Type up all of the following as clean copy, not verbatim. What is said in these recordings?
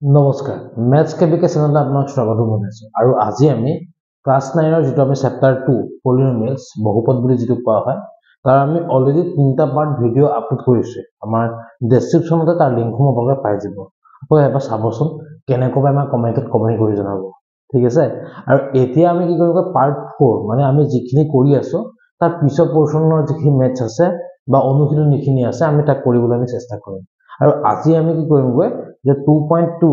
নমস্কাৰ মেথছ কেবিকে চেনেলত আপোনাক স্বাগতম জনাইছো আৰু আজি আমি ক্লাছ 9 ৰ যেটো আমি চেপ্টাৰ 2 পলিনোমিয়েলছ বহুপদ বুলি যেটো কোৱা হয় তাৰ আমি অলৰেডি তিনটা পাৰ্ট ভিডিও আপলোড কৰিছো আমাৰ ডেসক্ৰিপচনতে তাৰ লিংকসমূহ আপোনালোকে পাই যাব আপোনালোকে এবাৰ চাবচোন কেনেকৈ আমাৰ কমেন্টত কমেন্ট কৰি জনাব ঠিক আছে আৰু এতিয়া আমি কি কৰিব পাৰ্ট 4 মানে আমি যিখিনি কৰি আছো তাৰ পিছৰ পোৰচনৰ যিখিনি মেথছ আছে বা অনুশীলন যিখিনি আছে আমি তাক কৰিবলৈ আমি চেষ্টা কৰিম আৰু আজি আমি কি কৰিমগৈ যে 2.2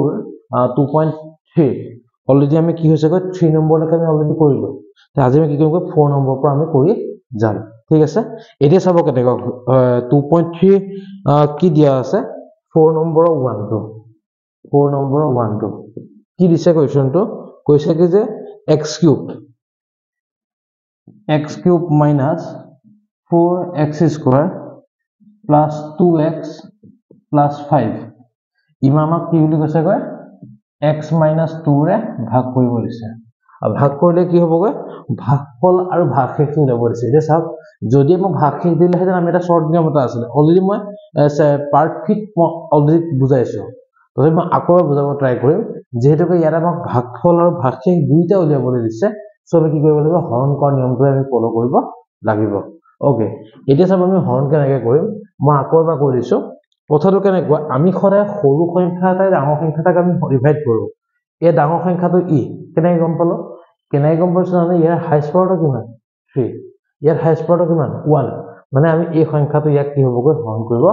2.3 অলৰেডি আমি কি হৈছে গৈ 3 নম্বৰ লৈকে আমি অলৰেডি কৰিলো তে আজি আমি কি কৰিম 4 নম্বৰ পৰা আমি কৰি যাম ঠিক আছে এতিয়া চাব কেনেকৈ 2.3 কি দিয়া আছে 4 নম্বৰ 1 2 4 নম্বৰ 1 2 কি দিছে কোৱেশ্চনটো কৈছে কি যে x cube minus 4x square plus 2x plus 5 ইমানক কি বুলি কৈছে গৈ x minus 2 ৰে ভাগ কৰিব দিছে আৰু ভাগ কৰিলে কি হ'বগৈ ভাগফল আৰু ভাগশেষ উলিয়াব দিছে এতিয়া চাওক যদি মই ভাগশেষ দিলে হেতেন আমি এটা শৰ্ট নিয়ম এটা আছিল অলৰেডি মই পাৰ্ট ফিট অলৰেডি বুজাইছো তথাপি মই আকৌ বুজাব ট্ৰাই কৰিম যেহেতু ইয়াত আমাক ভাগফল আৰু ভাগশেষ দুইটা উলিয়াবলৈ দিছে সো আমি কি কৰিব লাগিব হৰণ কৰা নিয়মটো আমি ফলো কৰিব লাগিব ওকে এতিয়া চাব আমি হৰণ কেনেকৈ কৰিম মই আকৌ এবাৰ কৈ দিছো কথাটো কেনেকুৱা আমি খৰে সৰু সংখ্যা এটা ডাঙৰ সংখ্যাটাক আমি ডিভাইড কৰো এই ডাঙৰ সংখ্যাটো ই কেনেকৈ গম পালো মানে ইয়াৰ হাইয়েস্ট পাৱাৰটো কিমান 3 ইয়াৰ হাইয়েস্ট পাৱাৰটো কিমান 1 মানে আমি এই সংখ্যাটো ইয়াক কি হ'বগৈ হৰণ কৰিব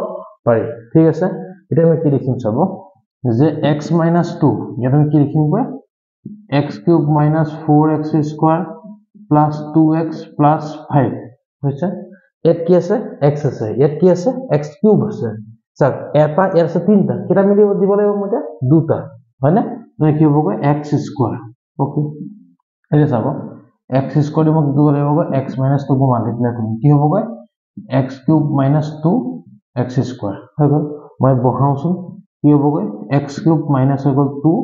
পাৰি ঠিক আছে এতিয়া আমি কি লিখিম চাব যে x - 2 ইয়াত আমি কি লিখিম গৈ x cube minus 4x square plus 2x plus 5 হৈছে ইয়াত কি আছে x আছে ইয়াত কি আছে x cube আছে চাক এটা ইয়াৰ আছে তিনটা কেটা মিলি দিব লাগিব মতে দুটা হয়নে মানে কি হ'ব গৈ x square ওকে এটা চাব x square দিব দিব লাগিব x minus 2 को মাল্টিপ্লাই কৰিম কি হ'ব গৈ x cube minus 2 x square হৈ গল মই বহাওচোন কি হ'ব গৈ x cube minus হৈ গল 2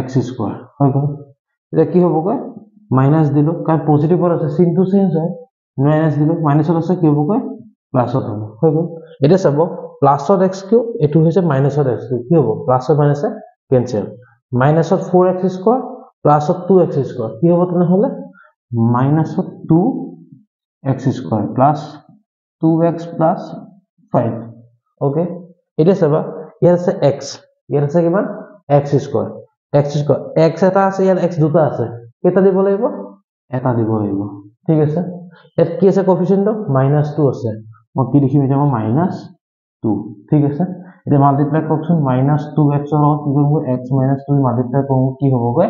x square হৈ গল এটা কি হ'ব গৈ মাইনাস দিলো কাৰণ পজিটিভৰ আছে চিনটো চেঞ্জ হয় মাইনাস দিলো মাইনাসত আছে কি হ'ব গৈ প্লাসত হ'ব হৈ গল এটা চাব প্লাসত x কিউব এটো হৈছে মাইনাসত x কিউব কি হ'ব প্লাসত মাইনাসে কেনসেল মাইনাসত 4x স্কয়ার প্লাসত 2x স্কয়ার কি হ'ব তেনে হলে মাইনাসত 2x square plus 2x plus 5 okay এটা চাবা ইয়াৰ আছে x ইয়াৰ আছে কিমান x স্কয়াৰ x এটা আছে ইয়াৰ x দুটা আছে কেটা দিব লাগিব এটা দিব লাগিব ঠিক আছে ইয়াত কি আছে কোএফিসিয়েন্টটো -2 আছে মই কি লিখিম এটা -2 ঠিক আছে এটা মাল্টিপ্লাই কৰকচোন -2x ৰ লগত কি কৰিব x - 2 মাল্টিপ্লাই কৰোঁ কি হ'বগৈ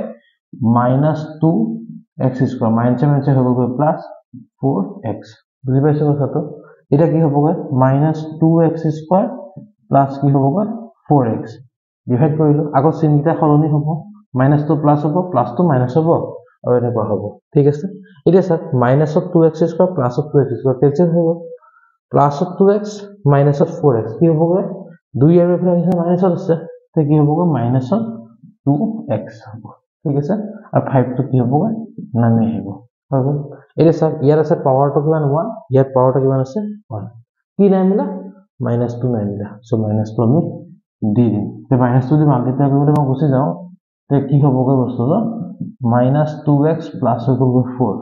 -2x স্কয়ার মাইনাস হ'বগৈ প্লাস 4x বুজি পাইছো কথাটো এটা কি হ'বগৈ -2x স্কয়ার প্লাস কি হ'বগৈ 4x ডিভাইড কৰিলো আগৰ চিহ্নটা সলনি হ'ব -2 প্লাস হ'ব প্লাসটো মাইনাস হ'ব আৰু এনেকুৱা হ'ব ঠিক আছে এতিয়া স্যার -2x স্কয়ার প্লাসত 2x স্কয়ার কেনসেল হৈ গ'ল প্লাসত 2x মাইনাসত 4x কি হ'বগৈ 2 এর এফালে আছে মাইনাসত আছে তে কি হ'বগৈ -2x হ'ব ঠিক আছে আৰু 5 টো কি হ'বগৈ নামি আহিব হৈ গ'ল এতিয়া স্যার ইয়াৰ আছে পাৱাৰটো কিমান 1 ইয়াৰ পাৱাৰটো কিমান আছে 1 কি নামিলা -2 নামিলা সো -2 আমি দি দিম তে -2 দি মাল্টিপ্লাই কৰিলে মই গুছি যাও তে কি হ'বগৈ বস্তুটো -2x প্লাস হৈ গ'ল 4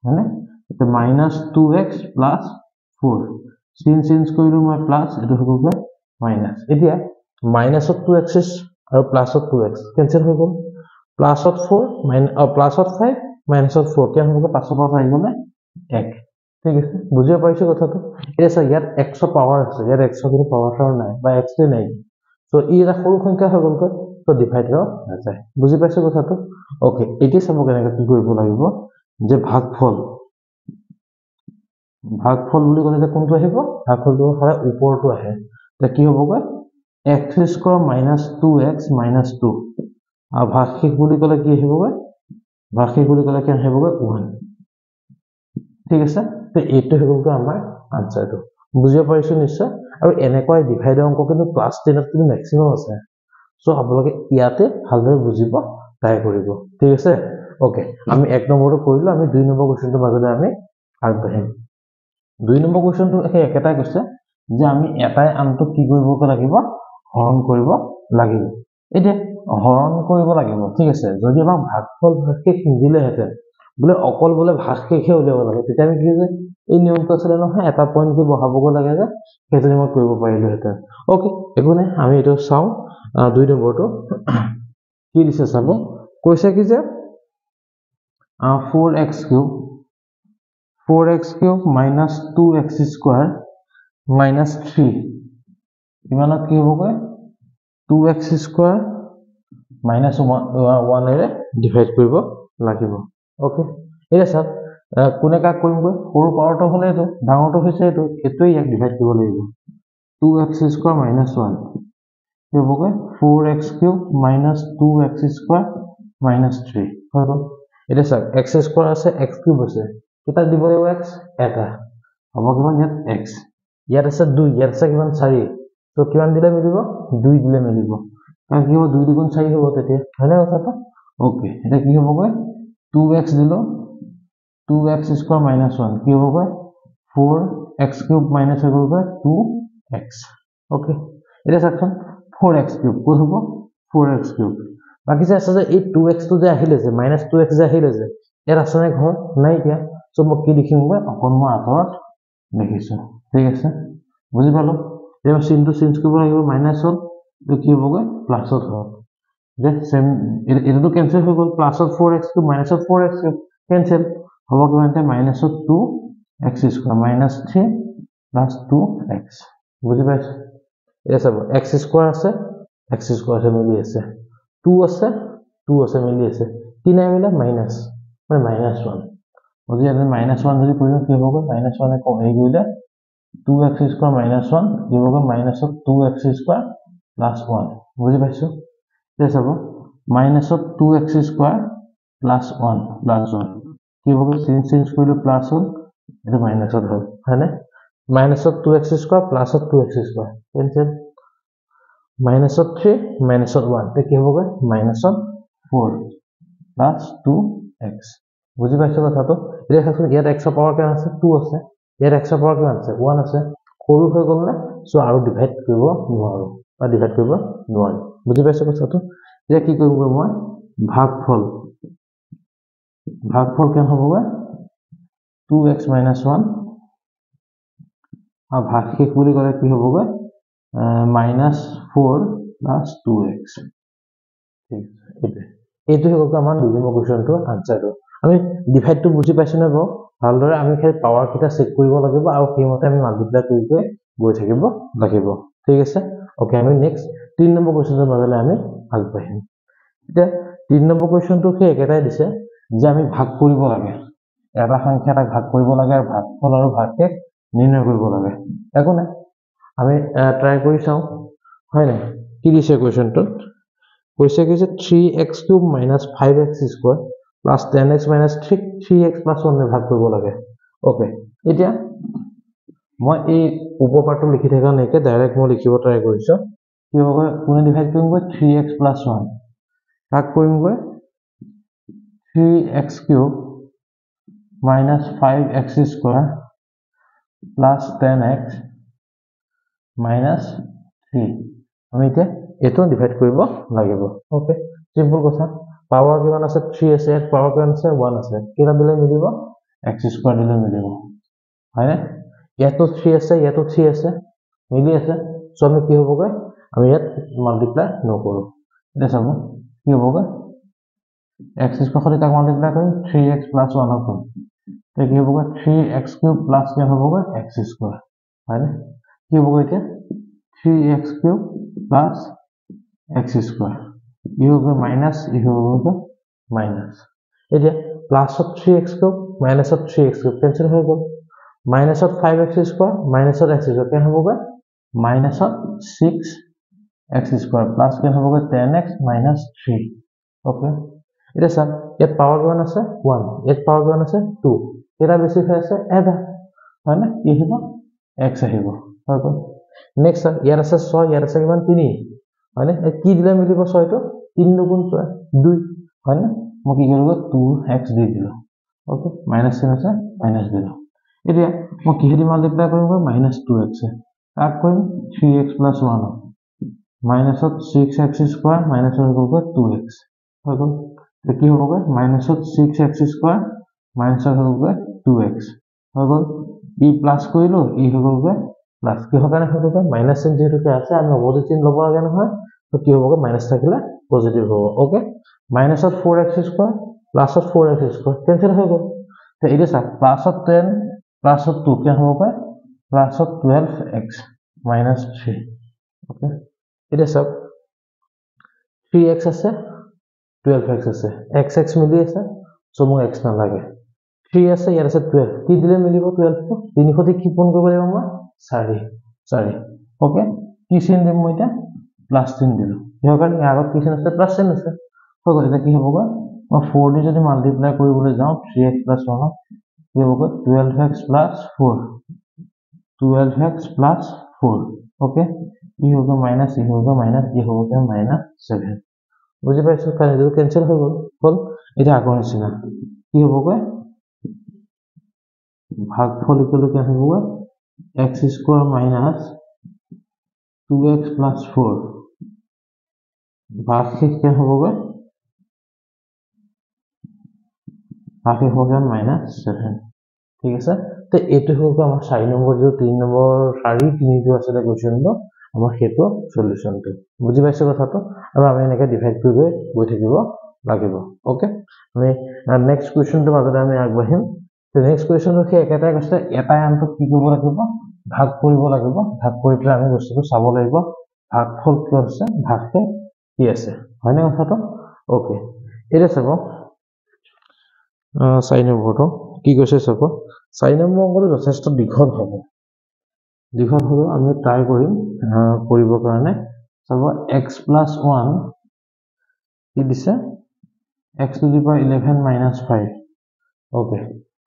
মানে এটা -2x প্লাস 4 sin চেঞ্জ কৰিলো মই প্লাস এটো হৈ গ'ল মাইনাস এতিয়া মাইনাসত 2x আৰু প্লাসত 2x কেনসেল হৈ গ'ল প্লাসত 4 প্লাসত 5 মাইনাসত 4 কেন হ'ব পাছৰ পৰা আহি গ'লে 1 ঠিক আছে বুজিব পাইছো কথাটো এতিয়া স্যার ইয়াত x ৰ পাৱাৰ আছে ইয়াত x ৰ কোনো পাৱাৰ নাই বা x নাই সো ই এটা সৰু সংখ্যা হৈ গ'ল তো ডিভাইড ৰ নাযায় বুজি পাইছো কথাটো ওকে এতিয়া চাব কেনেকৈ কি কৰিব লাগিব যে ভাগফল বুলি ক'লে যে কোনটো আহিব ভাগফলটো হয় ওপৰটো আহে তে কি হ'বগৈ x স্কয়াৰ - 2x - 2 আৰু ভাগশেষ বুলি ক'লে কি আহিবগৈ ভাগশেষ বুলি ক'লে কি আহিবগৈ 1 ঠিক আছে তে এইটো হ'বগৈ আমাৰ আনসাৰটো বুজিব পাৰিছো নিশ্চয় আৰু এনেকুৱা ডিভাইডৰ অংক কিন্তু ক্লাস 10 ত কিন্তু ম্যাক্সিমাম আছে সো আপোনালোকে ইয়াতে ভালদৰে বুজিব ট্ৰাই কৰিব ঠিক আছে ওকে আমি 1 নম্বৰটো কৰিলো আমি 2 নম্বৰ কোৱেশ্চনটো মাজতে আমি আগবাঢ়িম 2 নম্বৰ কোৱেশ্চনটো একেটাই কৈছে যে আমি এটাই আনটো কি কৰিব লাগিব হৰণ কৰিব লাগিব এতিয়া হৰণ কৰিব লাগিব ঠিক আছে যদি আমাক ভাগফল ভাগশেষ নিদিলেহেঁতেন বোলে অকল বোলে ভাগশেষহে উলিয়াব লাগে তেতিয়া আমি কি যে এই নিয়মটো আছিলে নহয় এটা পইণ্ট কি বহাবগৈ লাগে যে সেইটো নিয়মত কৰিব পাৰিলোহেঁতেন অ'কে একো নাই আমি এইটো চাওঁ 2 নম্বৰটো কি দিছে চাব কৈছে কি যে 4x cube minus 2x square minus 3 ইমানত কি হ'বগৈ 2x square minus 1 এৰে ডিভাইড কৰিব লাগিব ওকে এটা চাওক কোনে কাক কৰিমগৈ সৰু পাৱাৰটো হ'লে এইটো ডাঙৰটো হৈছে এইটো এটোই ইয়াক ডিভাইড কৰিব লাগিব 2x square minus 1 কি হ'বগৈ 4x cube minus 2x square minus 3 হৈ গ'ল এটা চাওক x square আছে x cube আছে কেটা দিব লাগিব x এটা হ'ব কিমান ইয়াত x ইয়াত আছে 2 ইয়াত আছে কিমান 4 তো কিমান দিলে মিলিব 2 দিলে মিলিব কাৰণ কি হ'ব 2 দুগুণ 4 হ'ব তেতিয়া হয়নে কথাটো ওকে এটা কি হ'বগৈ 2x দিলো 2x square minus 1 কি হ'বগৈ 4x cube minus হ'বগৈ 2x ওকে এটা চাওকচোন 4x cube ক'ত হ'ব 4x cube বাকি যে আছে যে এই 2x টো যে আহিলে যে -2x যে আহিলে যে ইয়াত আছে নে ঘৰ নাই কিয়া সো মই কি লিখিম গৈ অকনম আতৰত লিখিছো ঠিক আছে বুজি পালো এবাৰ চিনটো চেঞ্জ কৰিব লাগিব মাইনাস হ'ল তো কি হ'বগৈ প্লাসত হ'ব যে সেম এটো কেনসেল হৈ গ'ল প্লাসত 4x to মাইনাসত 4x কেনসেল হ'ব কিমানতে মাইনাসত 2x স্কয়াৰ -3 প্লাস 2x বুজি পাইছো এটা চাব x স্কয়াৰ আছে x স্কয়াৰ আছে মিলি আছে 2 আছে মিলি আছে কি নাই মিলা মাইনাস মানে -1 যদি আমি -1 যদি কৰিম কি হ'ব -1 এ কম হৈ গ'লে 2x square minus 1 কি হ'ব minus of 2x square plus 1 বুজি পাইছো এতিয়া চাব minus of 2x square plus 1 কি হ'ব চেঞ্জ কৰিলে প্লাস হ'ল এটা মাইনাস হ'ল হয়নে minus of 2x square plus of 2x square cancel minus of 3 minus of 1 তে কি হ'ব minus of 4 plus 2x বুজি পাইছো কথাটো এতিয়া চাওক ইয়াত x ৰ পাৱাৰ কিমান আছে 2 আছে ইয়াত x ৰ পাৱাৰ কিমান আছে 1 আছে সৰু হৈ গ'ল না সো আৰু ডিভাইড কৰিব নোৱাৰো বা ডিভাইড কৰিব নোৱাৰি বুজি পাইছো কথাটো এতিয়া কি কৰিব মই ভাগফল কেন হ'বগৈ 2x - 1 আৰু ভাগশেষ বুলি ক'লে কি হ'বগৈ -4 + 2x ঠিক আছে এইটো হ'ল আমাৰ 2 নম্বৰ কোৱেশ্চনটো আনসাৰটো আমি ডিভাইডটো বুজি পাইছো নে বাৰু ভালদৰে আমি খালি পাৱাৰ কিটা চেক কৰিব লাগিব আৰু কিমতে আমি মাল্টিপ্লাই কৰি গৈ থাকিব লাগিব ঠিক আছে ওকে আমি নেক্সট 3 নম্বৰ কোৱেশ্চনৰ মাজলৈ আমি আগবাঢ়িম এতিয়া 3 নম্বৰ কোৱেশ্চনটো কি একেটাই দিছে যে আমি ভাগ কৰিব লাগে এটা সংখ্যা এটা ভাগ কৰিব লাগে আৰু ভাগফল আৰু ভাগশেষ নিৰ্ণয় কৰিব লাগে একো নাই আমি ট্ৰাই কৰি চাও হয় না কি দিছে কোৱেশ্চনটোত কৈছে কি যে 3x cube minus 5x square plus 10x minus 3x plus 1 ভাগ কৰিব লাগে ওকে এতিয়া মই এই উপপাঠটো লিখি থকা নাইকে ডাইৰেক্ট মই লিখিব ট্ৰাই কৰিছো কি হ'ব কোনে ডিভাইড কৰিম 3x plus 1 ভাগ কৰিম 3x cube minus 5x square plus 10x minus 3 আমি এতিয়া এটো ডিভাইড কৰিব লাগিব ওকে সিম্পল কথা পাৱাৰ কিমান আছে 3 আছে এট পাৱাৰ কিমান আছে 1 আছে কিটা দিলে মিলিব x স্কয়াৰ দিলে মিলিব হয়নে ইয়াতো 3 আছে ইয়াতো 3 আছে মিলি আছে সো আমি কি হ'বগৈ আমি ইয়াত মাল্টিপ্লাই নকৰো এটা চাব কি হ'বগৈ x স্কয়াৰ সৈতে তাক মাল্টিপ্লাই কৰিম 3x + 1 হ'ব তে কি হ'বগৈ 3x cube plus কি হ'বগৈ x স্কয়াৰ হয়নে কি হ'বগৈ এতিয়া 3x cube plus x square you go minus you go minus এতিয়া plus of 3x cube minus of 3x cube cancel হৈ গ'ল minus of 5x square minus of x square কেন হ'বগৈ minus of 6x square plus কেন হ'বগৈ 10x minus 3 okay এটা sir ইয়াত power কিমান আছে 1 ইয়াত পাৱাৰ কিমান আছে 2 এটা বেছি হৈ আছে এটা হয় না কি হ'ব x আহিব হৈ গ'ল নেক্সট ইয়াত আছে 6 ইয়াত আছে কিমান 3 হয়নে কি দিলে মিলিব 6 টো 3 দুগুণ 6 2 হয়নে মই কি কৰিব 2x দি দিলো ওকে মাইনাস চিন আছে মাইনাস দিলো এতিয়া মই কি দি মাল্টিপ্লাই কৰিম -2x কাক কৰিম 3x + 1 মাইনাছত 6x স্কয়াৰ মাইনাছত হৈ গ'ল 2x হৈ গ'ল তো কি হ'ব মাইনাছত 6x স্কয়াৰ মাইনাছত হৈ গ'ল 2x হৈ গ'ল ই প্লাস কৰিলো ই হৈ গ'ল প্লাস কি হ'ব কাৰণে হৈ গ'ল মাইনাস চিন যেহেতু কি আছে আমি অপোজিট চিন ল'ব লাগে নহয় তো কি হ'ব মাইনাস থাকিলে পজিটিভ হ'ব ওকে মাইনাছত 4x স্কয়াৰ প্লাসত 4x স্কয়াৰ কেনসেল হৈ গ'ল তো এটা সা প্লাসত 10 প্লাসত 2 কি হ'ব প্লাসত 12x minus 3 okay এটা সব 3x আছে 12x আছে x মিলি আছে সো মোক x না লাগে 3 আছে ইয়াৰ আছে 12 কি দিলে মিলিব 12 টো 3 তে কি পূৰণ কৰিব লাগিব মই 4 ওকে কি চিন দিম মই এটা প্লাস চিন দিলো ইয়াৰ কাৰণে আগত কি চিন আছে প্লাস চিন আছে হৈ গ'ল এটা কি হ'ব মই 4 দি যদি মাল্টিপ্লাই কৰিবলৈ যাওঁ 3x 1 কি হ'ব 12x 4 12x 4 ओके ये होगा माइनस ये होगा माइनस ये होगा माइनस 7 বুঝি পাইছো কাৰণ এইটো কেনসেল হৈ গ'ল এটা আগৰ নিচিনা কি হ'বগৈ ভাগফল ইকুৱেল টু কি হ'বগৈ x স্কয়াৰ মাইনাস 2x 4 ভাগশেষ কি হ'বগৈ ভাগশেষ হ'ব মাইনাস 7 ঠিক আছে তো এইটো হ'ব আমাৰ 4 নম্বৰ যে 3 নম্বৰ 4 3 যে আছে কোৱেশ্চনটো আমাৰ হেতু সলিউশনটো বুজি পাইছো কথাটো আৰু আমি এনেকৈ ডিভাইড কৰি গৈ থাকিব লাগিব ওকে আমি নেক্সট কোৱেশ্চনটো মাজতে আমি আগবাঢ়িম তো নেক্সট কোৱেশ্চনটো কি একেটাই কৈছে এটাই আনটো কি কৰিব লাগিব ভাগ কৰিব লাগিব ভাগ কৰি পেলাই আমি বস্তুটো চাব লাগিব ভাগফল কি আছে ভাগকে কি আছে হয়নে কথাটো ওকে এটা চাব 4 নম্বৰটো কি কৈছে চাব 4 নম্বৰ অংকটো যথেষ্ট দীঘল হ'ব আমি ট্ৰাই কৰিম কৰিবৰ কাৰণে চাব x + 1 কি দিছে x to the power 11 - 5 okay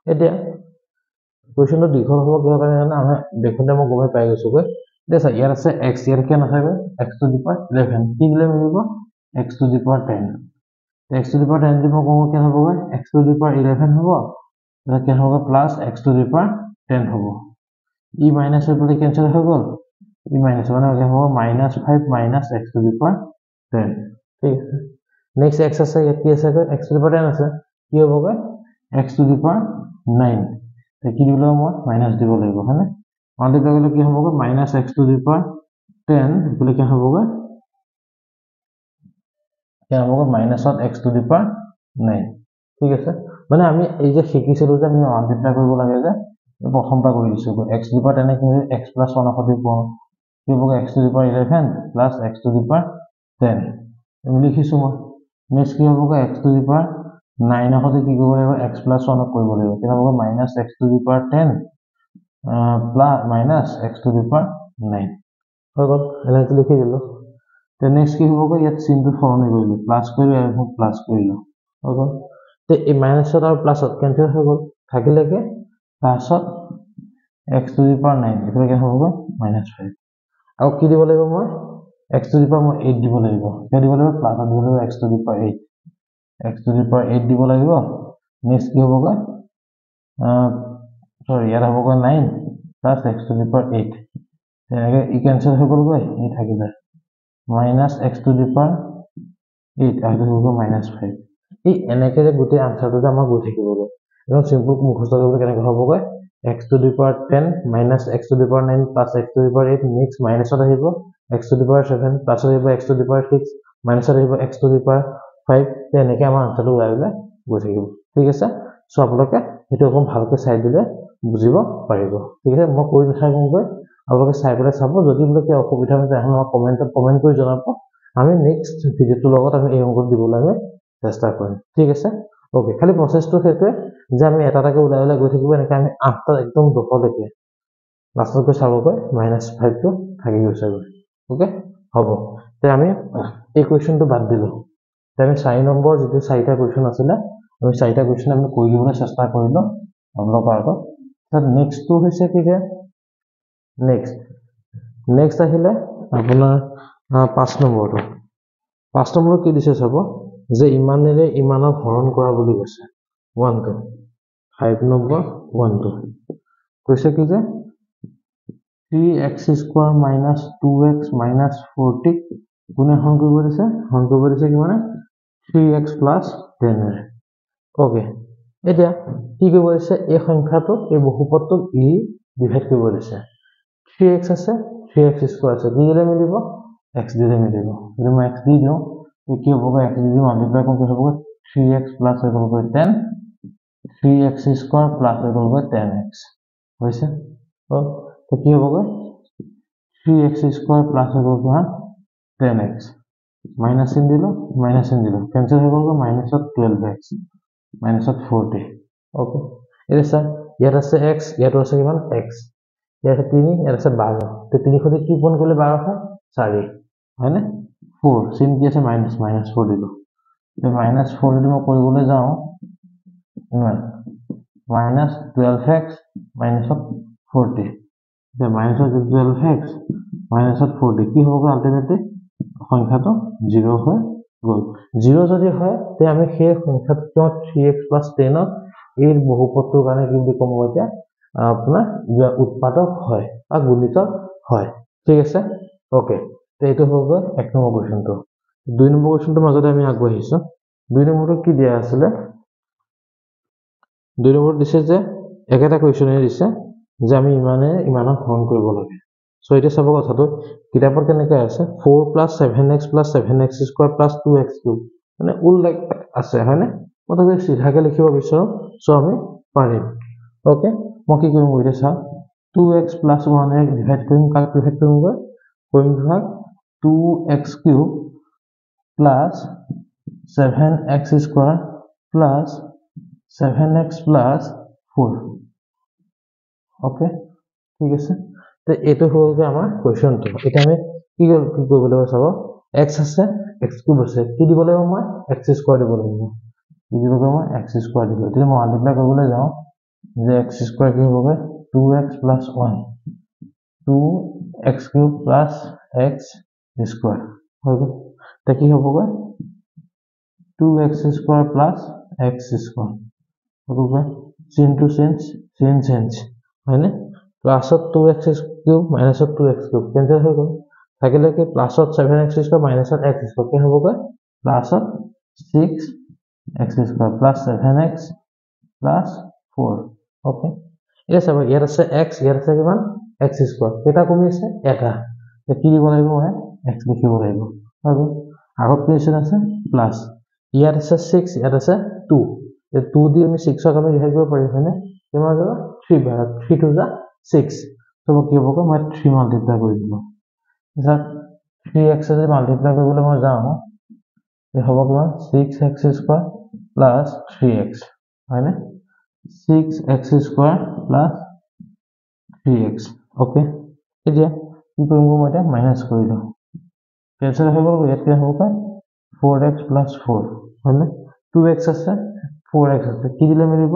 এতিয়া কোৱেশ্চনটো দীঘল হ'ব কিয় কাৰণে জানা আমি দেখোতে মই গমে পাই গৈছো গৈ এতিয়া চা ইয়াৰ আছে x ইয়াৰ কি নাথাকে x to the power 11 কি দিলে মিলিব x to the power 10 x to the power 10 দিব কোন কি হ'ব x to the power 11 হ'ব এটা কি হ'ব plus x to the power 10 হ'ব ই মাইনাস হৈ পৰি কেনসেল হৈ গ'ল ই মাইনাস মানে কি হ'ব -5 - x to the power 10 ঠিক আছে নেক্সট x আছে ইয়াত কি আছে x to the power 10 আছে কি হ'ব x to the power 9 তে কি দিব লাগিব মই মাইনাস দিব লাগিব হয়নে মাল্টিপ্লাই কৰিলে কি হ'ব -x to the power 10 equal কি হ'ব মাইনাসত x to the power 9 ঠিক আছে মানে আমি এই যে শিকিছিলো যে আমি মাল্টিপ্লাই কৰিব লাগে যে প্ৰথমটা কৰি দিছো x to the power 10 কি x + 1 সতি পোৱা কি হ'ব x to the power 11 + x to the power 10 আমি লিখিছো মই নেক্সট কি হ'ব x to the power 9 সতি কি কৰিব লাগিব x + 1 কৰিব লাগিব কি হ'ব -x to the power 10 - x to the power 9 হৈ গ'ল এনেকৈ লিখি দিলো তে নেক্সট কি হ'ব ইয়াত চিনটো সলনি কৰিলো প্লাস কৰিলো আৰু প্লাস কৰিলো হৈ গ'ল তে এই মাইনাসত আৰু প্লাসত কেনসেল হৈ গ'ল থাকিলে কি প্লাসত x to the power 9 এফালে কি হ'ব -5 আৰু কি দিব লাগিব মই x to the power মই 8 দিব লাগিব কি দিব লাগিব প্লাসত দিব লাগিব x to the power 8 x to the power 8 দিব লাগিব নেক্সট কি হ'ব সৰি ইয়াত হ'ব 9 + x to the power 8 এনেকৈ ই কেনসেল হৈ গ'ল ই থাকিলে -x to the power 8 আৰু হ'ব -5 এই এনেকৈ যে গোটেই আনসাৰটো যে আমাৰ গৈ থাকিব একদম সিম্পল মুখস্থ কৰিবলৈ কেনেকৈ হ'ব x to the power 10 - x to the power 9 + x to the power 8 next মাইনাসত আহিব x to the power 7 প্লাসত আহিব x to the power 6 মাইনাসত আহিব x to the power 5 এনেকৈ আমাৰ আনসাৰটো ওলাই গৈ থাকিব ঠিক আছে সো আপোনালোকে সেইটো অকণ ভালকৈ চাই দিলে বুজিব পাৰিব ঠিক আছে মই কৈ নাথাকোঁগৈ আপোনালোকে চাই পেলাই চাব যদি বোলে কি অসুবিধা হৈছে আমাৰ কমেন্টত কমেন্ট কৰি জনাব আমি নেক্সট ভিডিওটোৰ লগত আমি এই অংকটো দিবলৈ আমি চেষ্টা কৰিম ঠিক আছে ওকে খালি প্ৰসেসটো সেইটোৱে যে আমি এটা এটাকৈ ওলাই গৈ থাকিব এনেকৈ আমি 8টা একদম দহলৈকে লাষ্টত গৈ চাবগৈ -5 টো থাকি গৈছে ওকে হ'ব তে আমি এই কুৱেশ্যনটো বাদ দিলো তে আমি 4 নম্বৰ যিটো 4টা কুৱেশ্যন আছিলে আমি 4টা কুৱেশ্যন আমি কৰি দিবলৈ চেষ্টা কৰিলো আপোনালোকৰ আগত তাৰ নেক্সটটো হৈছে কি যে নেক্সট আহিলে আপোনাৰ 5 নম্বৰটো 5 নম্বৰ কি দিছে চাব যে ইমানেৰে ইমানক হৰণ কৰা বুলি কৈছে 1 2 5 নম্বৰ 1 2 কৈছে কি যে 3x square minus 2x minus 40 কোনে হৰণ কৰিব দিছে কি মানে 3x plus 10 ৰে ওকে এতিয়া কি কৰিব দিছে এই সংখ্যাটো এই বহুপদটোক ই ডিভাইড কৰিব দিছে 3x আছে 3x square আছে কি দিলে মিলিব x দিলে মিলিব যদি মই x দি দিও কি হ'ব x দি মাল্টিপ্লাই কৰিলে হ'ব 3x plus হৈ গ'ল 10 3x square plus হৈ গ'ল 10x হৈছে তো কি হ'ব 3x square plus হৈ গ'ল 10x minus in দিলো cancel হৈ গ'ল minus of 12x minus of 40 okay এটা স্যার ইয়াত আছে x ইয়াত আছে কিমান x ইয়াত আছে 3 ইয়াত আছে 12 তো 3 খতে কি পূৰণ কৰিলে 12 হয় 4 হয় না 4 চিন কি আছে minus 4 দিলো তো minus 4 যদি মই কৰিবলৈ যাও ইমান minus 12x minus of 40 the minus of 12x minus of 40 কি হ'ব আলটিমেটলি সংখ্যাটো 0 হয় গল 0 যদি হয় তে আমি সেই সংখ্যাটো 3x 10 এর বহুপদটোৰ কাৰণে কি বুলি কম এতিয়া আপোনাৰ উৎপাদক হয় বা গুণিতক হয় ঠিক আছে ওকে তে এইটো হ'ব এক নম্বৰ কোৱেশ্চনটো দুই নম্বৰ কোৱেশ্চনটোৰ মাজতে আমি আগবাঢ়িছো দুই নম্বৰটো কি দিয়া আছিল দুই নম্বৰ দিছে যে একেটা কোৱেশ্চনে দিছে যে আমি ইমানক হৰণ কৰিব লাগে সো এটা সব কথাটো কিতাপৰ কেনেকৈ আছে 4 + 7x + 7x square + 2x cube মানে উল্লেখ আছে হয়নে মতকে সিধাকে লিখিব বিচাৰো সো আমি পাৰিম ওকে মই কি কৰিম বুইছে সা 2x + 1x ডিভাইড কৰিম কাক ডিভাইড কৰিম কৰিম ভাগ 2x cube plus 7x square plus 7x plus 4 okay ठीक আছে তে এটো হলগে আমাৰ কোৱেশ্চনটো এটা আমি কি কৰিব লাগিব চাব x আছে x কিউব আছে কি দিব লাগিব মই x স্কয়ার দিব লাগিব কি দিব লাগিব মই x স্কয়ার দিব এতিয়া মই মাল্টিপ্লাই কৰিবলৈ যাও যে x স্কয়ার কি হ'ব 2x plus 1 2x cube plus x square হৈ গ'ল তে কি হ'ব 2x square plus x square হ'ব sin to sin হয়নে প্লাসত 2x cube minus 2x cube cancel হৈ গ'ল থাকিলে কি প্লাসত 7x square minus x square কি হ'ব প্লাসত 6x square plus 7x plus 4 okay এটা সব ইয়াত আছে x ইয়াত আছে কিমান x square কেটা কমি আছে এটা তে কি দিব লাগিব মই x লিখিব লাগিব আৰু আগত কি আছে প্লাস ইয়াত আছে 6 ইয়াত আছে 2 তে 2 দি আমি 6 ক আমি ডিভাইড কৰিব পাৰিম হয়নে কিমান যাব 3 বাৰ 3 to 6 তো কি হ'ব মই 3 মাল্টিপ্লাই কৰি দিলো যা 3x যদি মাল্টিপ্লাই কৰিবলৈ মই যাও তে হ'ব কিমান 6x square plus 3x হয়নে 6x square plus 3x okay এতিয়া কি কৰিম মই এটা মাইনাস কৰি দিও কেনসেল হৈ গ'ল ইয়াত কি হ'ব 4x plus 4 হয়নে 2x আছে 4x আছে কি দিলে মিলিব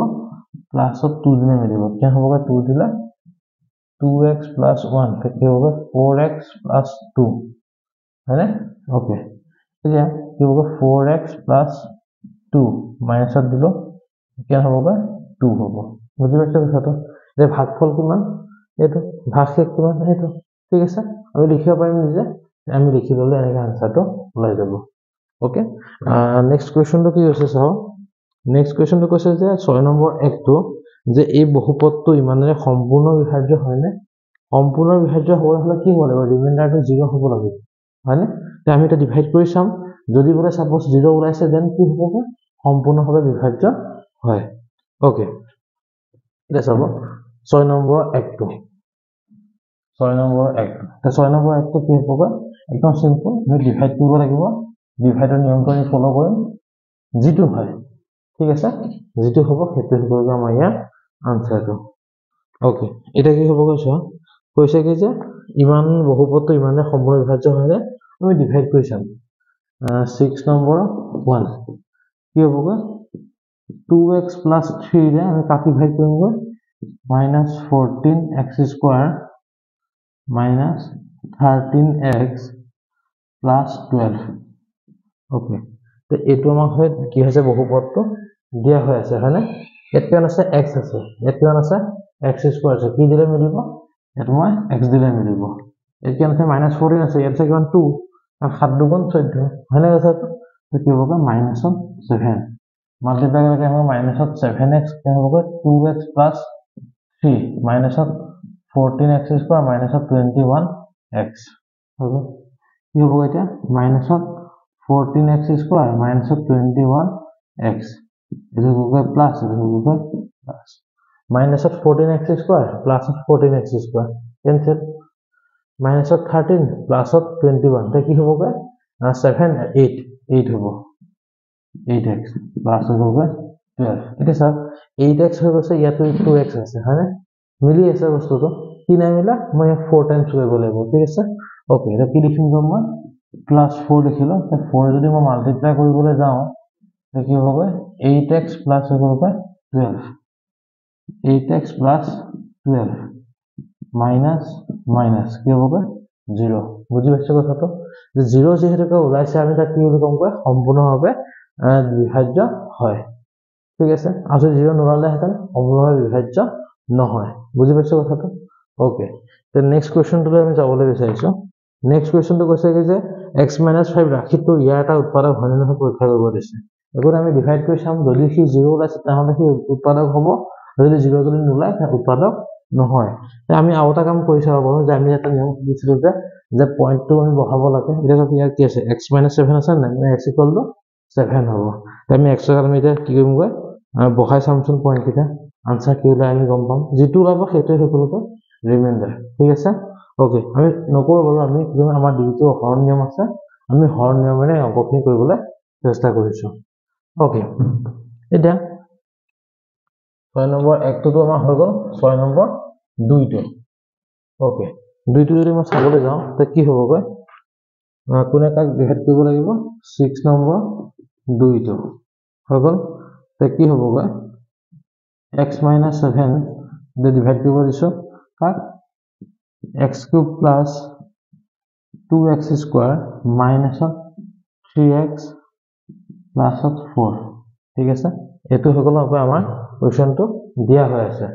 প্লাসত 2 দিলে মিলিব কি হ'ব 2 দিলে 2x plus 1 কি হ'ব 4x plus 2 হয়নে ওকে এতিয়া কি হ'ব 4x plus 2 মাইনাসত দিলো কি হ'ব 2 হ'ব বুজি পাইছে কথাটো যে ভাগফল কিমান এটো ভাগশেষ কিমান এটো ঠিক আছে আমি লিখিব পাৰিম যে আমি লিখি ললে এনেকা আনসাৰটো ওলাই যাব ওকে নেক্সট কোৱেশ্চনটো কি হৈছে চাও নেক্সট কোৱেশ্চনটো কৈছে যে 6 নম্বৰ একটো যে এই বহুপদটো ইমানেৰে সম্পূৰ্ণ বিভাজ্য হয়নে সম্পূৰ্ণ বিভাজ্য হলে কি হ'ব ৰিমাইন্ডাৰটো 0 হ'ব লাগিব হয়নে তে আমি এটা ডিভাইড কৰি চাম যদি বোলে সাপোজ 0 ওলাইছে দেন কি হ'ব সম্পূৰ্ণভাৱে বিভাজ্য হয় ওকে এটা চাব 6 নম্বৰ একটো 6 নম্বৰ একটো তে 6 নম্বৰ একটো কি হ'ব একদম সিম্পল আমি ডিভাইড কৰিব লাগিব ডিভাইডৰ নিয়মটো আমি ফলো কৰিম যেটো হয় ঠিক আছে যেটো হ'ব সেইটো হ'ব আমাৰ ইয়াৰ আনসাৰটো ওকে এটা কি হ'ব কৈছে কি যে ইমান বহুপদটো ইমানে সম্পূৰ্ণ বিভাজ্য হয়নে আমি ডিভাইড কৰি চাম 6 নম্বৰ 1 কি হ'ব 2x plus 3 ৰে আমি কাটি ডিভাইড কৰিম -14x square minus 13x plus 12 okay তে এটো আমাৰ হয় কি হৈছে বহুপদটো দিয়া হৈ আছে হয়নে ইয়াত কিমান আছে x আছে ইয়াত কিমান আছে x square আছে কি দিলে মিলিব ইয়াত মই x দিলে মিলিব ইয়াত কি আছে -14 আছে ইয়াত আছে কিমান 2 আৰু 7 2 গুণ 14 হয়নে কথাটো তো কি হ'ব -7 মাল্টিপ্লাই কৰিলে হ'ব -7x কি হ'ব 2x + 3 -14x² -21x হ'ব কি হ'ব এতিয়া -14x² -21x ಇದು ಹೋಗುತ್ತೆ ಪ್ಲಸ್ ಇದು ಹೋಗುತ್ತೆ ಪ್ಲಸ್ -14x² +14x² cancel -13 +21 তে কি হ'বগে 7 8 হ'ব 8x প্লাস হ'বগে 12 এটা সব 8x হৈ গৈছে ইয়াতো 2x আছে হয়নে মিলি আছে বস্তুটো কি নাই মিলা মই 4 টাইমছ কৰিব লাগিব ঠিক আছে ওকে এটা কি লিখিম মই +4 লিখিলো তে 4 যদি মই মাল্টিপ্লাই কৰিবলৈ যাওঁ কি হবে 8x plus হবে 12 8x plus 12 minus minus কি হবে 0 বুঝি পাইছো কথাটো যে 0 যেহেতুকে ওলাইছে আমি তাক কি বুলি কম কয় সম্পূৰ্ণভাৱে বিভাজ্য হয় ঠিক আছে আৰু যদি 0 নোলালে হেতেন সম্পূৰ্ণভাৱে বিভাজ্য নহয় বুঝি পাইছো কথাটো ওকে তে নেক্সট কোৱেশ্চনটো আমি যাবলৈ বিচাৰিছো নেক্সট কোৱেশ্চনটো কৈছে যে x - 5 ৰাশিটো ইয়াৰ এটা উৎপাদক হয় নে নহয় পৰীক্ষা কৰিব দিছে এখন আমি ডিভাইড কৰি চাম যদি সি 0 ওলাইছে তাহলে সি উৎপাদক হ'ব যদি 0 যদি নোলায় তা উৎপাদক নহয় তে আমি আৰু এটা কাম কৰি চাব পাৰো যে আমি এটা নিয়ম দিছিলো যে পইণ্টটো আমি বহাব লাগে এটা ইয়াৰ কি আছে x - 7 আছে না x = 7 হ'ব তে আমি x ৰ আমি এতিয়া কি কৰিম গৈ বহাই চামচোন পইণ্ট কিটা আনসাৰ কি ওলাই আমি গম পাম যেটো ওলাব সেইটোই হবলকে ৰিমাইন্ডাৰ ঠিক আছে ওকে আমি নকৰো বাৰু আমি কি আমাৰ ডিটো হৰণ নিয়ম আছে আমি হৰণ নিয়মেৰে অংকখিনি কৰিবলৈ চেষ্টা কৰিছো ওকে এটা 6 নম্বৰ 1 টো আমাৰ হৈ গ'ল 6 নম্বৰ 2 টো ওকে 2 টো যদি মই চাবলৈ যাওঁ তে কি হ'বগৈ কোনে কাক ডিভাইড কৰিব লাগিব 6 নম্বৰ 2 টো হৈ গ'ল তে কি হ'বগৈ x - 7 দি ডিভাইড কৰিব দিছো কাক x³ + 2x² - 3x +4 ঠিক আছে এটো হগল আমাৰ কোৱেশ্চনটো দিয়া হৈ আছে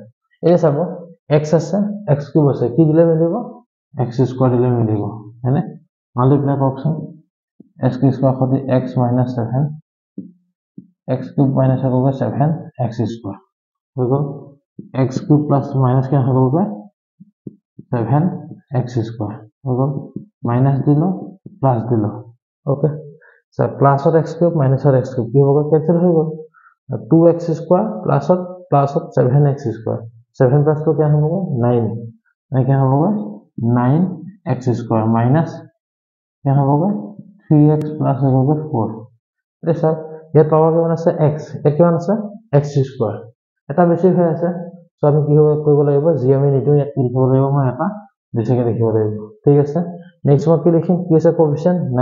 এই চাব x আছে x³ আছে কি দিলে মিলিব x² দিলে মিলিব হয়নে মাল্টিপ্লাই কৰকচোন x² সৈতে x - 7 x³ - 7 x² হৈ গ'ল x³ প্লাস মাইনাস কি হৈ গ'ল 7 x² হৈ গ'ল মাইনাস দিলো প্লাস দিলো okay So plus of x cube minus of x cube কি হবে cancel হয়ে গেল 2x square plus of 7x square 7 plus तो क्या होगा 9 नहीं क्या होगा 9x square minus क्या होगा 3x plus होगा 4 ये सर ये पावर के माने x ये क्या माने x square এটা বেশি হয়ে আছে সো আমি কি হবে কৰিব লাগিব জি আমি নিটো ইয়াত লিখিব লাগিব মই এটা বেছিকে লিখিব লাগিব ঠিক আছে নেক্সট মই কি লিখিম কি আছে কোএফিশিয়েন্ট 9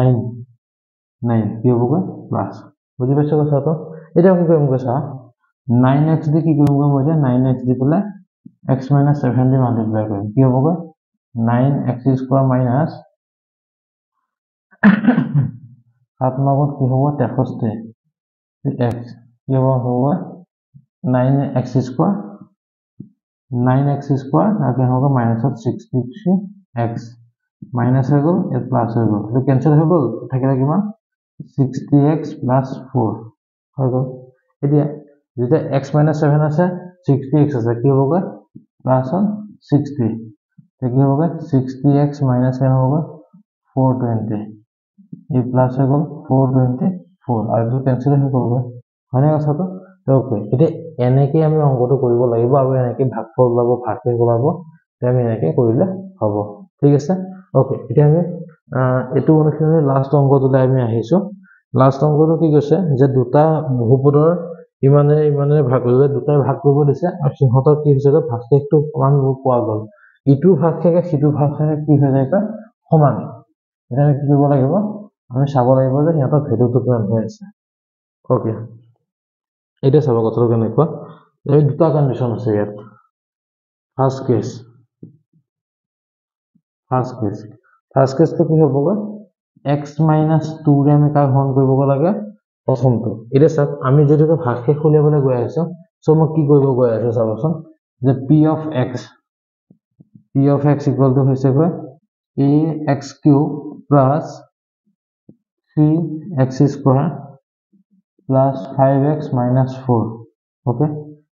9 কি হ'বগৈ প্লাস বুজি পাইছো কথাটো এটা কি কৰিম কৈছা 9x দি কি কৰিম মই এতিয়া 9x দি পেলাই x - 7 দি মাল্টিপ্লাই কৰিম কি হ'বগৈ 9x² minus 7 লগত কি হ'ব 63 x কি হ'ব 9x² আগে হ'ব -63x মাইনাস হৈ গ'ল এ প্লাস হৈ গ'ল এটো কেনসেল হৈ গ'ল থাকিলে কিমান 60x plus 4 হৈ গ'ল এতিয়া যেটা x - 7 আছে 60x আছে কি হ'বগৈ প্লাস 60 তে কি হ'বগৈ 60x minus কেন হ'বগৈ 420 এই প্লাস হৈ গ'ল 424 আৰু এটো কেনসেল হৈ গ'লগৈ হয়নে কথাটো ওকে এতিয়া এনেকৈ আমি অংকটো কৰিব লাগিব আৰু এনেকৈ ভাগফল ওলাব ভাগশেষ ওলাব তে আমি এনেকৈ কৰিলে হ'ব ঠিক আছে ওকে এতিয়া আমি এটো অনুসৰি লাষ্ট অংকটোলৈ আমি আহিছো লাষ্ট অংকটো কি কৈছে যে দুটা বহুপদৰ ইমানে ভাগ কৰিলে দুটাই ভাগ কৰিব দিছে আৰু সিহঁতৰ কি হৈছে ভাগশেষটো সমান পোৱা গ'ল ইটো ভাগশেষে সিটো ভাগশেষে কি হৈ যায় সমান এটা কি কৰিব লাগিব আমি চাব লাগিব যে সিহঁতৰ ভেলুটো কিমান হৈ আছে ওকে এটা চাব কথাটো কেনেকুৱা এই দুটা কন্ডিশন আছে ইয়াত ফাৰ্স্ট কেস তো কি হ'বগৈ x - 2 ৰে আমি কাক হৰণ কৰিব লাগে প্ৰথমটো এটা চাওক আমি যেটো ভাগশেষ উলিয়াবলৈ গৈ আছো সো মই কি কৰিব গৈ আছো চাবচোন যে p of x p of x equal to হৈছে গৈ ax cube plus 3x square plus 5x minus 4 okay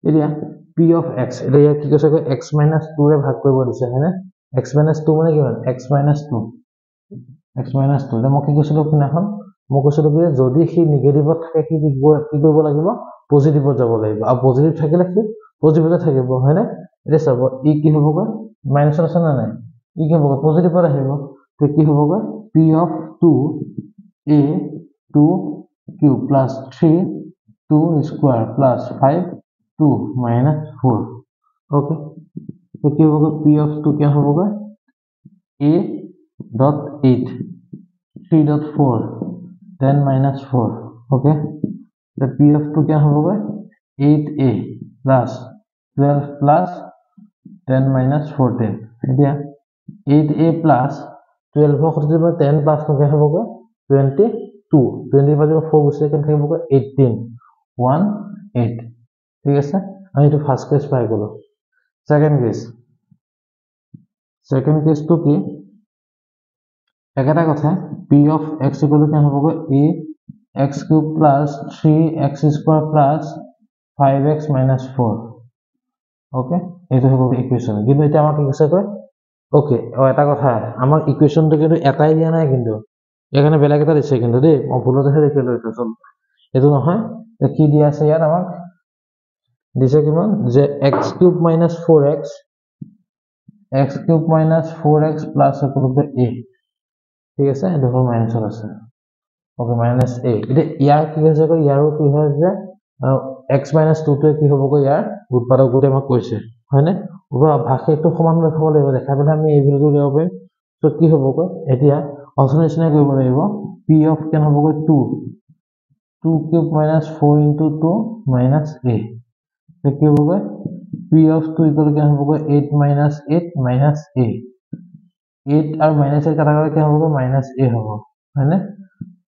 এতিয়া p of x এতিয়া কি কৈছে গৈ x minus 2 ৰে ভাগ কৰিব দিছে হয়নে x minus 2 মানে কিমান x minus 2 এতিয়া মই কি কৈছিলো কিনাখন মই কৈছিলো যে যদি সি নেগেটিভত থাকে কি কৰিব লাগিব পজিটিভত যাব লাগিব আৰু পজিটিভ থাকিলে কি পজিটিভতে থাকিব হয়নে এতিয়া চাব ই কি হ'বগৈ মাইনাস আছে না নাই ই কি হ'বগৈ পজিটিভত আহিব তে কি হ'বগৈ p of 2 a 2 cube plus 3 2 square plus 5 2 minus 4 okay तो क्या होगा p of 2 क्या होगा a dot 8 3.4 10 minus 4 okay the p of 2 क्या होगा 8a plus 12 plus 10 minus 14 এতিয়া 8a plus 12 হক যদি 10 plus তো क्या होगा 22 20 पर जो 4 गुसे কেন থাকিব 18 1 8 ঠিক আছে আমি তো ফার্স্ট কেস পাই গলো সেকেন্ড কেস তো কি একটা কথা p of x equal to क्या होगा a x cube plus 3x square plus 5x minus 4 okay এইটো হ'ব ইকুয়েশন কিন্তু এটা আমাক কি কৈছে কয় ওকে ও এটা কথা আমাক ইকুয়েশনটো কিন্তু এটাই দিয়া নাই কিন্তু এখানে বেলেগ এটা দিছে কিন্তু দেই মই ভুলতেহে দেখিলো এটা চল এটো নহয় কি দিয়া আছে ইয়াত আমাক দিছে কিমান যে x cube minus 4x plus equal a ঠিক আছে এটো হ'ব মাইনাস আছে ওকে মাইনাস a এটা ইয়াৰ কি হৈছে কয় ইয়াৰো কি হয় যে x minus 2 টো কি হ'ব কয় ইয়াৰ উৎপাদক গুটে আমাক কৈছে হয়নে ওবা ভাগটো সমান ৰাখিব লাগিব দেখা পেলে আমি এই ভিডিওটো লিয়াব পাৰিম তো কি হ'ব কয় এতিয়া অল্টাৰনেশন কৰিব লাগিব p of কেন হ'ব কয় 2 cube minus 4 into 2 minus a তো কি হ'ব কয় p of 2 equal কেন হ'ব কয় 8 minus 8 minus a 8 আৰু minus এর কাটা গলে কেন হ'ব minus a হ'ব হয়নে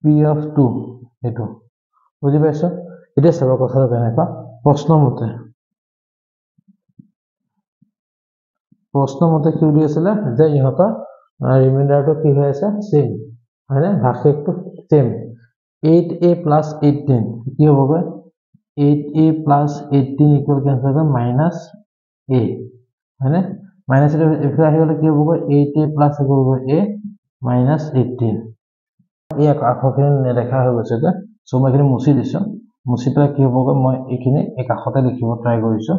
p of 2 এটো বুজি পাইছো এতিয়া সব কথাটো কেনেকা প্ৰশ্ন মতে কি দি আছিল যে ইহতা ৰিমাইন্ডাৰটো কি হৈ আছে সেম হয়নে ভাগশেষটো সেম 8a plus 18 কি হ'ব 8a plus 18 equal cancel হবে minus a হয়নে minus এর এফে আহি গলে কি হ'ব 8a plus equal a minus 18 এই আখৰখিনি নেদেখা হৈ গৈছে যে সো মই এখিনি মুছি দিছো মুছি পেলাই কি হ'ব মই এখিনি এক আখতে লিখিব ট্রাই কৰিছো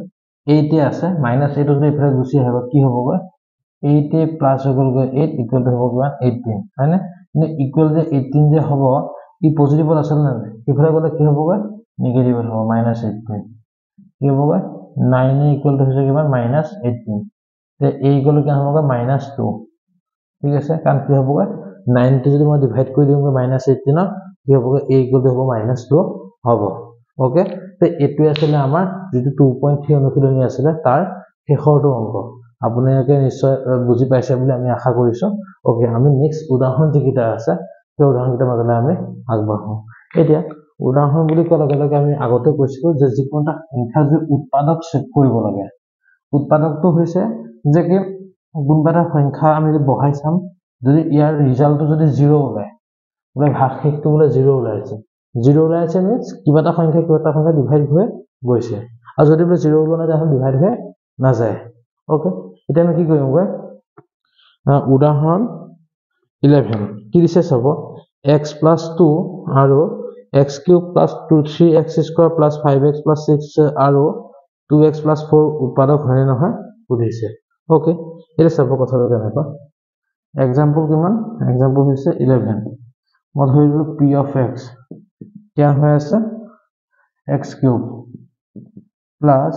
8a আছে minus 8 যদি এফে গুছি আহিব কি হ'ব 8a plus equal 8 equal to হ'ব 18 হয়নে মানে equal যে 18 যে হ'ব ই পজিটিভত আছে না এফে গলে কি হ'ব नेगेटिव हो -18 কি হবে 9 इक्वल टू হৈছে কিমান -18 তে a ইকুয়াল কি হবে -2 ঠিক আছে কারণ কি হবে 9 তে যদি মই ডিভাইড কৰি দিও -18 ন কি হবে a ইকুয়াল টু হবে -2 হবে ওকে তে এটো আসলে আমাৰ যেটো 2.3 অনুশীলনী আছিল তাৰ শেষৰটো অংক আপোনালোকে নিশ্চয় বুজি পাইছে বুলি আমি আশা কৰিছো ওকে আমি নেক্সট উদাহৰণ যিকিটা আছে সেই উদাহৰণকেইটা মাজলৈ আমি আগবাঢ়ো এতিয়া উদাহৰণ বুলি কোৱাৰ লগে লগে আমি আগতে কৈছিলো যে যিকোনটা সংখ্যাৰ যে উৎপাদক চেক কৰিব লাগে উৎপাদকটো হৈছে যে কি কোনবাটা সংখ্যা আমি বহাই চাম যদি ইয়াৰ ৰিজাল্টটো যদি 0 ওলায় মানে ভাগশেষটো বলে 0 ওলাইছে 0 ওলাইছে মিন্স কিবাটা সংখ্যা ডিভাইড হৈ গৈছে আৰু যদি বলে 0 ওলোৱা নাই তাহলে ডিভাইড হৈ না যায় ওকে এটা আমি কি কৰিম গৈ উদাহৰণ 11 কি দিছে চাব x + 2 আৰু x cube plus 3x square plus 5x plus 6 আৰু 2x plus 4 উৎপাদক হয় নহয় বুজিছে ওকে এটা সব কথা কেনেকা एग्जांपल কিমান एग्जांपल হৈছে 11 মই ধৰিলো p of x क्या হৈ আছে x cube plus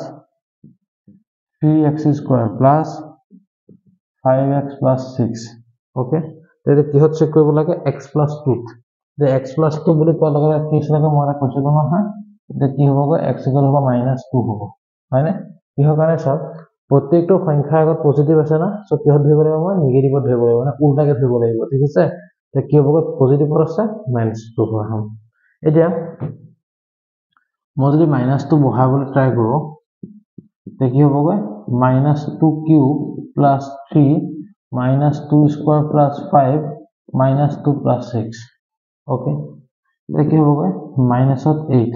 3x square plus 5x plus 6 okay তেতে কিহত চেক কৰিব লাগে x plus 2 যে x plus 2 বুলি কোৱা লগে কি হিচাপে মই কৈছো নহয় যে কি হ'ব x ইকুয়াল হ'ব -2 হ'ব হয়নে কিহৰ কাৰণে সব প্ৰত্যেকটো সংখ্যাৰ আগত পজিটিভ আছে না সো কিহত ধৰিব লাগিব মই নেগেটিভত ধৰিব লাগিব মানে উল্টাকে ধৰিব লাগিব ঠিক আছে তে কি হ'ব পজিটিভত আছে -2 বহাম এতিয়া মই যদি -2 বহাবলৈ ট্রাই কৰো তে কি হ'ব -2 cube plus 3 minus 2 square plus 5 minus 2 plus 6. Okay. Then কি হ'ব গৈ minus of 8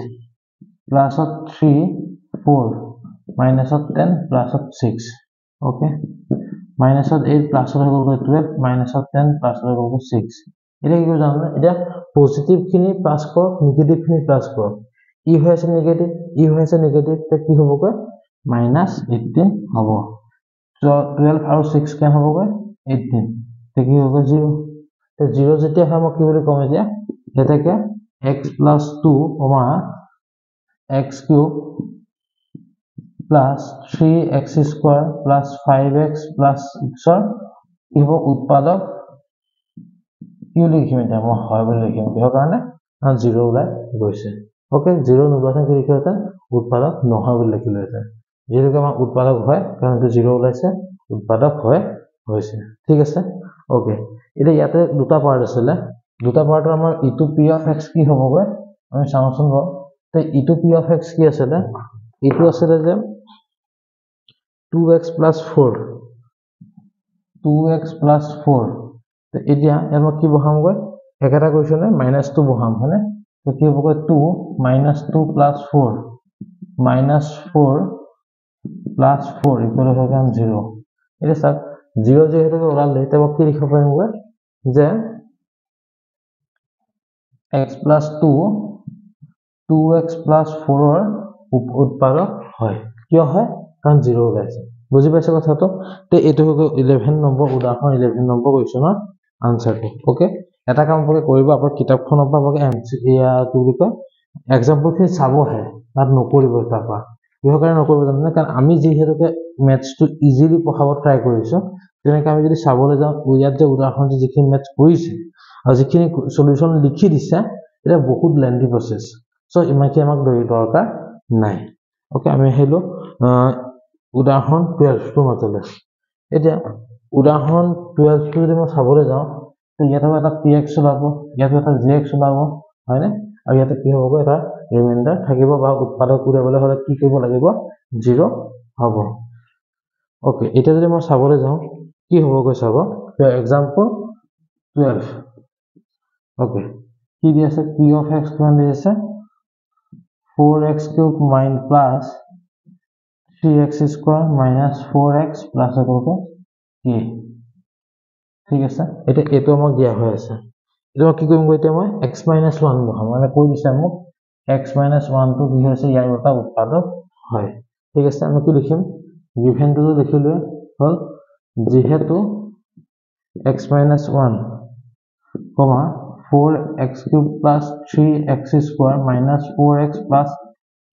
plus of 3 4 minus of 10 plus of 6. Okay. Minus of 8 plus of 12 minus of 10 plus of 6. এটা কি জানো না এটা পজিটিভ খিনি প্লাস কৰ নেগেটিভ খিনি প্লাস কৰ ই হৈ আছে নেগেটিভ ই হৈ আছে নেগেটিভ তে কি হ'ব গৈ -18 হ'ব 12 আৰু 6 কেন হ'ব গৈ 18 তে কি হ'ব 0 তে 0 যেতিয়া হয় মই কি বুলি কম এতিয়া এটাকে x + 2, x cube plus 3x² plus 5x plus কি হ'ব উৎপাদক কি লিখিম এটা মই হয় বুলি লিখিম কিহৰ কাৰণে 0 ওলাই গৈছে ওকে 0 নোলোৱাতে কি লিখিব এটা উৎপাদক নহয় বুলি লিখিলো এটা যেহেতু আমাৰ উৎপাদক হয় কাৰণ এটা 0 ওলাইছে উৎপাদক হয় হৈছে ঠিক আছে ওকে এটা ইয়াতে দুটা পাৰ্ট আছে দুটা পাৰ্টৰ আমাৰ ইটো p of x কি হ'বগৈ আমি চাওঁচোন ৰ তে ইটো p of x কি আছে ইটো আছে যে 2x plus 4 2x plus 4 তে এতিয়া এমক কি বহাম গৈ একেটা কৈছনে -2 বহাম হনে তো কি হ'বগৈ 2 -2 plus 4 -4 plus 4 ইকুয়াল হবে 0 এটা সব 0 যেহেতু ওলালে তবে কি লিখিব পাৰিম গৈ যে x plus 2 2x plus 4 ৰ উৎপাদক হয় কিয় হয় কাৰণ 0 ওলাইছে বুজি পাইছে কথাটো তে এটো হৈ 11 নম্বৰ উদাহৰণ 11 নম্বৰ কোৱেশ্চনৰ আনসাৰটো ওকে এটা কাম কৰিব আপোনাৰ কিতাপখনৰ পৰা আপোনাক এয়া কি বুলি কয় এক্সাম্পল খিনি চাব হে তাত নকৰিব তাপা কিহৰ কাৰণে নকৰিব জানেনে কাৰণ আমি যিহেতুকে মেথছটো ইজিলি পঢ়াব ট্ৰাই কৰিছো তেনেকৈ আমি যদি চাবলৈ যাওঁ ইয়াত যে উদাহৰণ যিখিনি মেথছ কৰিছে আৰু যিখিনি সলিউশন লিখি দিছে এটা বহুত লেন্থি প্ৰসেস সো ইমানকি আমাক দৰকাৰ নাই ওকে আমি হেলো উদাহৰণ 12 টো মাতলে এতিয়া উদাহৰণ 12 টো যদি মই চাবলৈ যাওঁ তো ইয়াত এটা px ওলাব ইয়াত এটা jx ওলাব হয়নে আৰু ইয়াতে কি হ'ব এটা ৰিমাইন্ডাৰ থাকিব বা উৎপাদক উলিয়াবলৈ হলে কি কৰিব লাগিব 0 হ'ব ওকে এটা যদি মই চাবলৈ যাওঁ কি হ'ব গৈ চাব এক্সাম্পল 12 ওকে কি দি আছে p of x কিমান দি আছে 4x³ plus 3x² minus 4x plus k ঠিক আছে এটা এটো আমাক দিয়া হৈ আছে এটো কি কৰিম গৈ এতিয়া মই x - 1 বহাম মানে কৈ দিছে মোক x - 1 টো কি হৈছে ইয়াৰ এটা উৎপাদক হয় ঠিক আছে আমি কি লিখিম গিভেনটো লিখিলো হল যেহেতু x - 1 4x³ plus 3x² minus 4x plus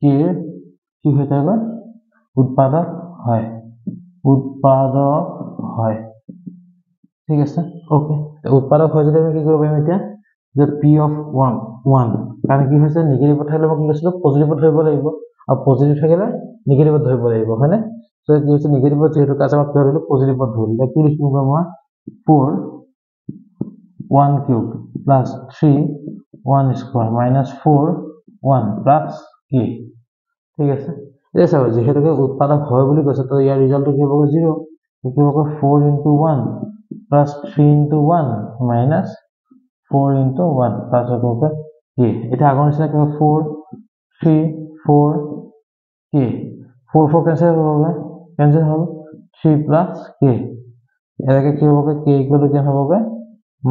k কি হৈ যাব উৎপাদক হয় ঠিক আছে ওকে উৎপাদক হয় যদি আমি কি কৰিব পাৰিম এতিয়া যে p of 1 কাৰণ কি হৈছে নেগেটিভ থাকিলে মই কি লৈছিলো পজিটিভ ধৰিব লাগিব আৰু পজিটিভ থাকিলে নেগেটিভ ধৰিব লাগিব হয়নে সো কি হৈছে নেগেটিভ যেহেতু কাজ আমাক ধৰিলো পজিটিভ ধৰিলে কি লিখিম মই 4 1 cube plus 3 1 square minus 4 1 plus k ঠিক আছে এই চাও যেহেতুকে উৎপাদক হয় বুলি কৈছে তো ইয়াৰ ৰিজাল্টটো কি হ'ব 0 কি হ'ব 4 into 1 plus 3 into 1 minus 4 into 1 plus হ'ব k এটা আগৰ নিচিনা কি 4 3 4 k 4 4 cancel হ'ব 3 plus k এটাকে কি হ'ব k equal to কি হ'ব -3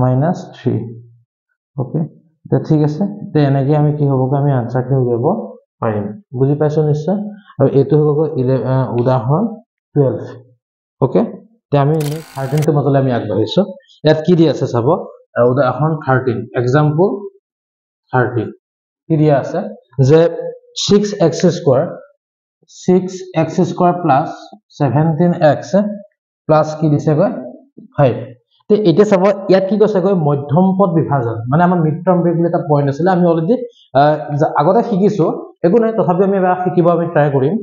ওকে তো ঠিক আছে তে এনেকৈ আমি কি হ'ব আমি আনসাৰটো উলিয়াব পাৰিম বুজি পাইছো নিশ্চয় আৰু এটো হ'ব উদাহৰণ 12 ওকে তে আমি 13 টো মতলে আমি আগবাঢ়িছো ইয়াত কি দি আছে চাব উদাহৰণ 13 এক্সাম্পল 13 কি দিয়া আছে যে 6x² plus 17x plus কি দিছে গৈ 5 তে এটা চাব ইয়াত কি কৈছে গৈ মধ্যম পদ বিভাজন মানে আমাৰ মিড টাৰ্ম ব্ৰেক বুলি এটা পয়েন্ট আছিল আমি অলৰেডি আগতে শিকিছো একো নাই তথাপি আমি এবাৰ শিকিব আমি ট্ৰাই কৰিম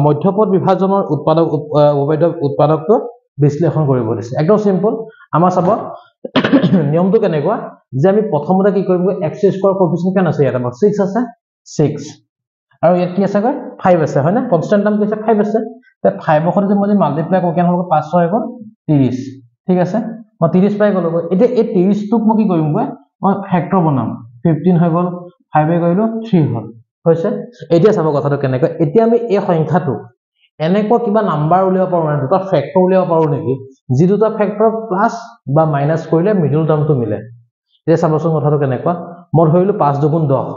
মধ্যপদ বিভাজনৰ উৎপাদক উৎপাদকটো বিশ্লেষণ কৰিব দিছে একদম সিম্পল আমাৰ চাব নিয়মটো কেনেকুৱা যে আমি প্ৰথমতে কি কৰিম x² কোএফিচিয়েন্ট কেন আছে ইয়াত আমাৰ 6 আছে 6 আৰু ইয়াত কি আছে গৈ 5 আছে হয় না কনস্ট্যান্ট টাৰ্ম কি আছে 5 আছে তে 5 ৰ সৈতে যদি মই মাল্টিপ্লাই কৰো কেন হ'ব 5 6 গৈ 30 ঠিক আছে মই 30 পাই গলো এতিয়া এই 30 টুক মই কি কৰিম মই ফ্যাক্টৰ বনাম 15 হৈ গল 5 এ কৰিলো 3 হল হৈছে এতিয়া চাব কথাটো কেনেকৈ এতিয়া আমি এই সংখ্যাটো এনেকুৱা কিবা নাম্বাৰ উলিয়াব পাৰো মানে দুটা ফ্যাক্টৰ উলিয়াব পাৰো নেকি যি দুটা ফ্যাক্টৰ প্লাস বা মাইনাস কৰিলে মিডল টাৰ্মটো মিলে এতিয়া চাবচোন কথাটো কেনেকুৱা মই ধৰিলো 5 দুগুণ 10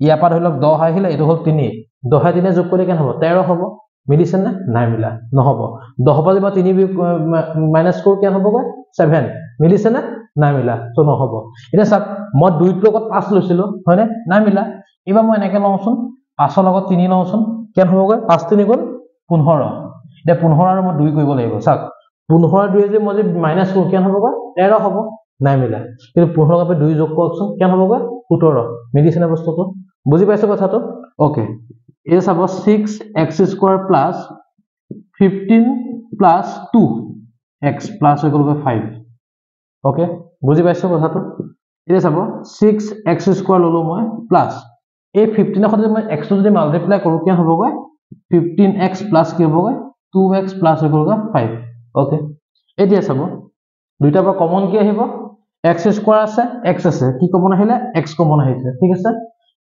ইয়াৰ পৰা ধৰি লওক 10 আহিলে এটো হল 3 10 এ 3 যোগ কৰিলে কেন হ'ব 13 হ'ব মিলিছে না নাই মিলা নহব 10 পৰা যদি 3 মাইনাস কৰো কেন হ'বগৈ 7 মিলিছে না নাই মিলা তো নহব এটা সব মই 2 ৰ লগত 5 লৈছিলো হয়নে নাই মিলা এবা মই এনেকে লওঁচোন 5 ৰ লগত 3 লওঁচোন কেন হ'বগৈ 5 3 গুণ 15 এটা 15 আৰু মই 2 কৰিব লাগিব চাক 15 2 যে মই যে মাইনাস কৰো কেন হ'বগৈ 13 হ'ব নাই মিলা কিন্তু 15 লগত 2 যোগ কৰকচোন কেন হ'বগৈ 17 মিলিছে না বস্তুটো বুজি পাইছে কথাটো ওকে ये सब 6x² plus 15 plus 2x plus 5 okay बुझी पाइছো কথাটো ये सब 6x² ললো মই plus এই 15 ৰ মই x যদি মাল্টিপ্লাই কৰো কি হ'বগৈ 15x plus কি হ'বগৈ 2x plus 5 ओके এতিয়া চাব দুইটা পৰা কমন কি আহিব x² আছে x আছে কি কমন আহিলে x কমন আহিছে ঠিক আছে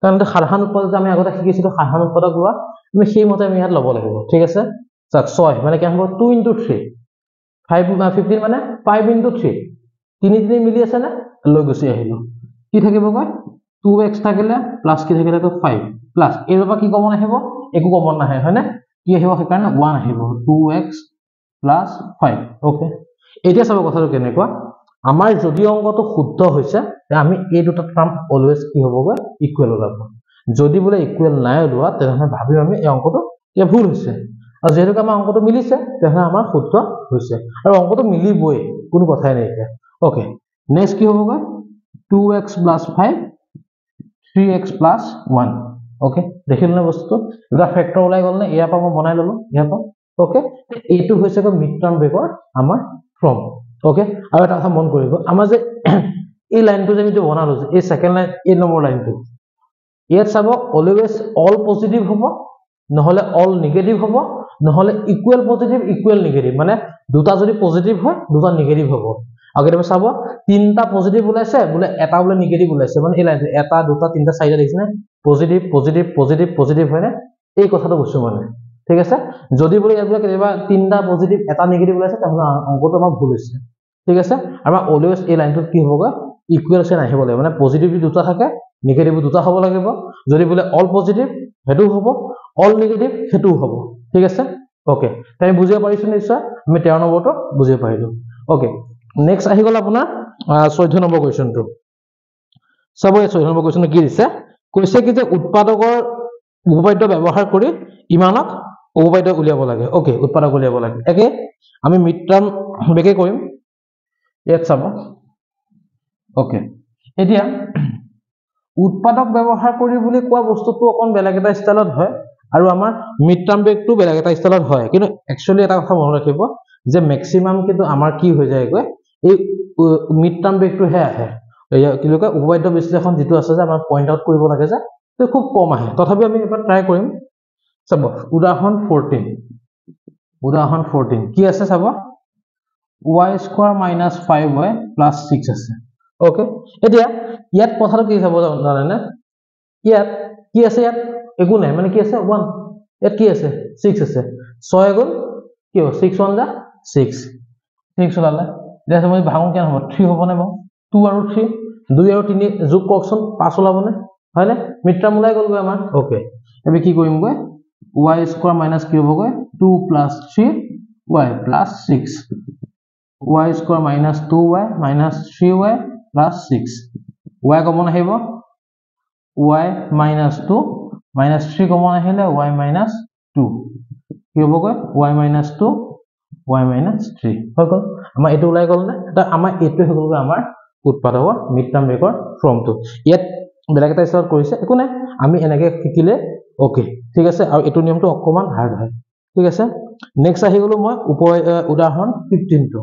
কাৰণ সাধাৰণ উৎপাদক আমি আগতে শিকিছিলো সাধাৰণ উৎপাদক লোৱা আমি সেই মতে আমি ইয়াত ল'ব লাগিব ঠিক আছে চাক 6 মানে কি হ'ব 2 * 3 5 15 মানে 5 * 3 তিনি তিনি মিলি আছে না লৈ গুছি আহিলো কি থাকিব গৈ 2x থাকিলে প্লাস কি থাকিলে 5 প্লাস এৰ পৰা কি কমন আহিব একো কমন নাহে হয়নে কি আহিব সেইকাৰণে 1 আহিব 2x + 5 ওকে এতিয়া চাব কথাটো কেনেকুৱা আমাৰ যদি অংকটো শুদ্ধ হৈছে আমি এই দুটা টাৰ্ম অলওয়েজ কি হ'বগৈ ইকুৱেল ওলাব যদি বলে ইকুৱেল নাই ওলোৱা তেনে ভাবি আমি এই অংকটো কি ভুল হৈছে আৰু যেহেতু আমাৰ অংকটো মিলিছে তেনে আমাৰ শুদ্ধ হৈছে আৰু অংকটো মিলিবই কোনো কথাই নাই এতিয়া ওকে নেক্সট কি হ'বগৈ 2x + 5 3x + 1 ওকে দেখিলনে বস্তুটো এটা ফ্যাক্টৰ ওলাই গল নে ইয়াৰ পৰা মই বনাই ললো ইয়াৰ পৰা ওকে এইটো হৈছে মিড টাৰ্ম ব্ৰেকৰ আমাৰ ফৰ্ম ओके আৰু এটা কথা মন কৰিব আমাৰ যে এই লাইনটো যে আমি বনালো এই সেকেন্ড লাইন এই নম্বৰ লাইনটো ইয়াত চাব অলওয়েজ অল পজিটিভ হ'ব নহলে অল নেগেটিভ হ'ব নহলে ইকুৱেল পজিটিভ ইকুৱেল নেগেটিভ মানে দুটা যদি পজিটিভ হয় দুটা নেগেটিভ হ'ব আৰু কেতিয়াবা চাব তিনটা পজিটিভ ওলাইছে বোলে এটা বোলে নেগেটিভ ওলাইছে মানে এই লাইনটো এটা দুটা তিনটা চাৰিটা দেখিছেনে পজিটিভ পজিটিভ পজিটিভ পজিটিভ হয়নে এই কথাটো কৈছো মানে ঠিক আছে যদি বোলে ইয়াত বোলে কেতিয়াবা তিনটা পজিটিভ এটা নেগেটিভ ওলাইছে তাহলে অংকটো আমাৰ ভুল হৈছে ঠিক আছে আমাৰ অলওয়েজ এই লাইনটো কি হ'বগৈ ইকুৱেল চেন আহিব লাগিব মানে পজিটিভ দুটা থাকে নেগেটিভ দুটা হ'ব লাগিব যদি বোলে অল পজিটিভ হেতু হ'ব অল নেগেটিভ হেতু হ'ব ঠিক আছে ওকে তাই বুজিব পাৰিছো নিশ্চয় আমি 13 নম্বৰটো বুজিব পাৰিলো ওকে নেক্সট আহি গল আপোনাৰ 14 নম্বৰ কোৱেশ্চনটো চাব এই 14 নম্বৰ কোৱেশ্চনটো কি দিছে কৈছে কি যে উৎপাদকৰ উপপাদ্য ব্যৱহাৰ কৰি ইমানক উপপাদ্য উলিয়াব লাগে ওকে উৎপাদক উলিয়াব লাগে একে আমি মিড টাৰ্ম বেকে কৰিম ইয়াত চাব ওকে এতিয়া উৎপাদক ব্যৱহাৰ কৰি বুলি কোৱা বস্তুটো অকন বেলেগ এটা ষ্টাইলত হয় আৰু আমাৰ মিড টাৰ্ম ব্ৰেকটো বেলেগ এটা ষ্টাইলত হয় কিন্তু একচুয়ালি এটা কথা মনত ৰাখিব যে ম্যাক্সিমাম কিন্তু আমাৰ কি হৈ যায়গৈ এই মিড টাৰ্ম ব্ৰেকটো হে আহে কি লোকে উপপাদ্য বিশ্লেষণ যেটো আছে যে আমাৰ পইণ্ট আউট কৰিব লাগে যে তো খুব কম আহে তথাপি আমি এবাৰ ট্ৰাই কৰিম চাব উদাহৰণ 14 কি আছে চাব y² - 5y + 6 আছে ओके এতিয়া ইয়াত কথাটো কি চাব জানেনে ইয়াত কি আছে ইয়াত একো নাই মানে কি আছে 1 ইয়াত কি আছে 6 আছে 6 গুণ কি হ'ব 6 1 * 6 6 ওলালে এতিয়া সময় ভাঙো কেন হ'ব 3 হ'বনে মই 2 আৰু 3 2 আৰু 3 যোগ কৰকচোন 5 ওলাবনে হয়নে মিড টাৰ্ম ওলাই গলগৈ আমাৰ ওকে আমি কি কৰিম গৈ y² - কি হ'বগৈ 2 + 3y + 6 y² - 2y - 3y + 6 y common আহিব y - 2 - 3 কমন আহিলে y - 2 কি হ'বগৈ y - 2 y - 3 হৈ গল আমাৰ এটো ওলাই গল না এটা আমাৰ এটো হৈ গল আমাৰ উৎপাদকৰ মিড টাৰ্ম ব্ৰেকৰ ফৰ্মটো ইয়াত বেলেগ এটা ষ্টাইলত কৰিছে একো নাই আমি এনেকে শিকিলে ওকে ঠিক আছে আৰু এটো নিয়মটো অকমান হাৰ্ড হয় ঠিক আছে নেক্সট আহি গলো মই উদাহৰণ 15 টো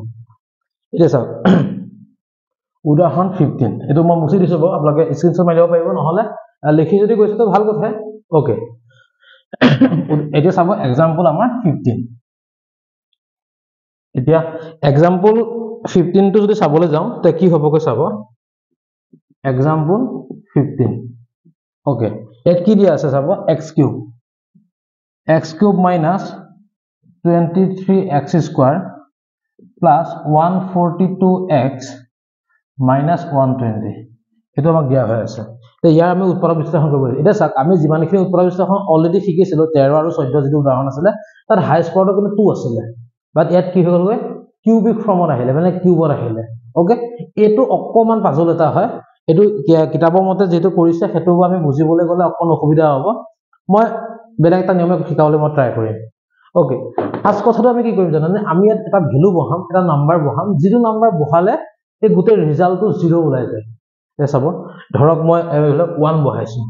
এটা চাওক উদাহৰণ 15 এটো মই মুছি দিছো বাৰু আপোনালোকে স্ক্ৰিনশ্বট মাৰি লব পাৰিব নহলে লিখি যদি গৈছে তো ভাল কথা ওকে এটা চাব एग्जांपल আমাৰ 15 এতিয়া এক্সাম্পল 15 টো যদি চাবলৈ যাওঁ তে কি হ'বকৈ চাব এক্সাম্পল 15 ওকে এত কি দিয়া আছে চাব x cube minus 23x square plus 142x minus 120 এটো আমাক দিয়া হৈ আছে তে ইয়াৰ আমি উৎপাদক বিশ্লেষণ কৰিব লাগিব এটা চাক আমি যিমানখিনি উৎপাদক বিশ্লেষণ অলৰেডি শিকিছিলো 13 আৰু 14 যিটো উদাহৰণ আছিল তাৰ হাইয়েস্ট পাৱাৰটো কিন্তু 2 আছিল বাট ইয়াত কি হ'ল গৈ কিউবিক ফৰ্মত আহিলে মানে কিউবত আহিলে ওকে এটো অকমান পাজল এটা হয় এটো কিতাপৰ মতে যেটো কৰিছে হেতু আমি বুজিবলৈ গলে অকন অসুবিধা হ'ব মই বেলেগ এটা নিয়মে শিকাবলৈ মই ট্ৰাই কৰিম ওকে ফাৰ্স্ট কথাটো আমি কি কৰিম জানানে আমি ইয়াত এটা ভ্যালু বহাম এটা নাম্বাৰ বহাম যিটো নাম্বাৰ বহালে এই গোটেই ৰিজাল্টটো 0 ওলাই যায় এ চাব ধৰক মই 1 বহাইছো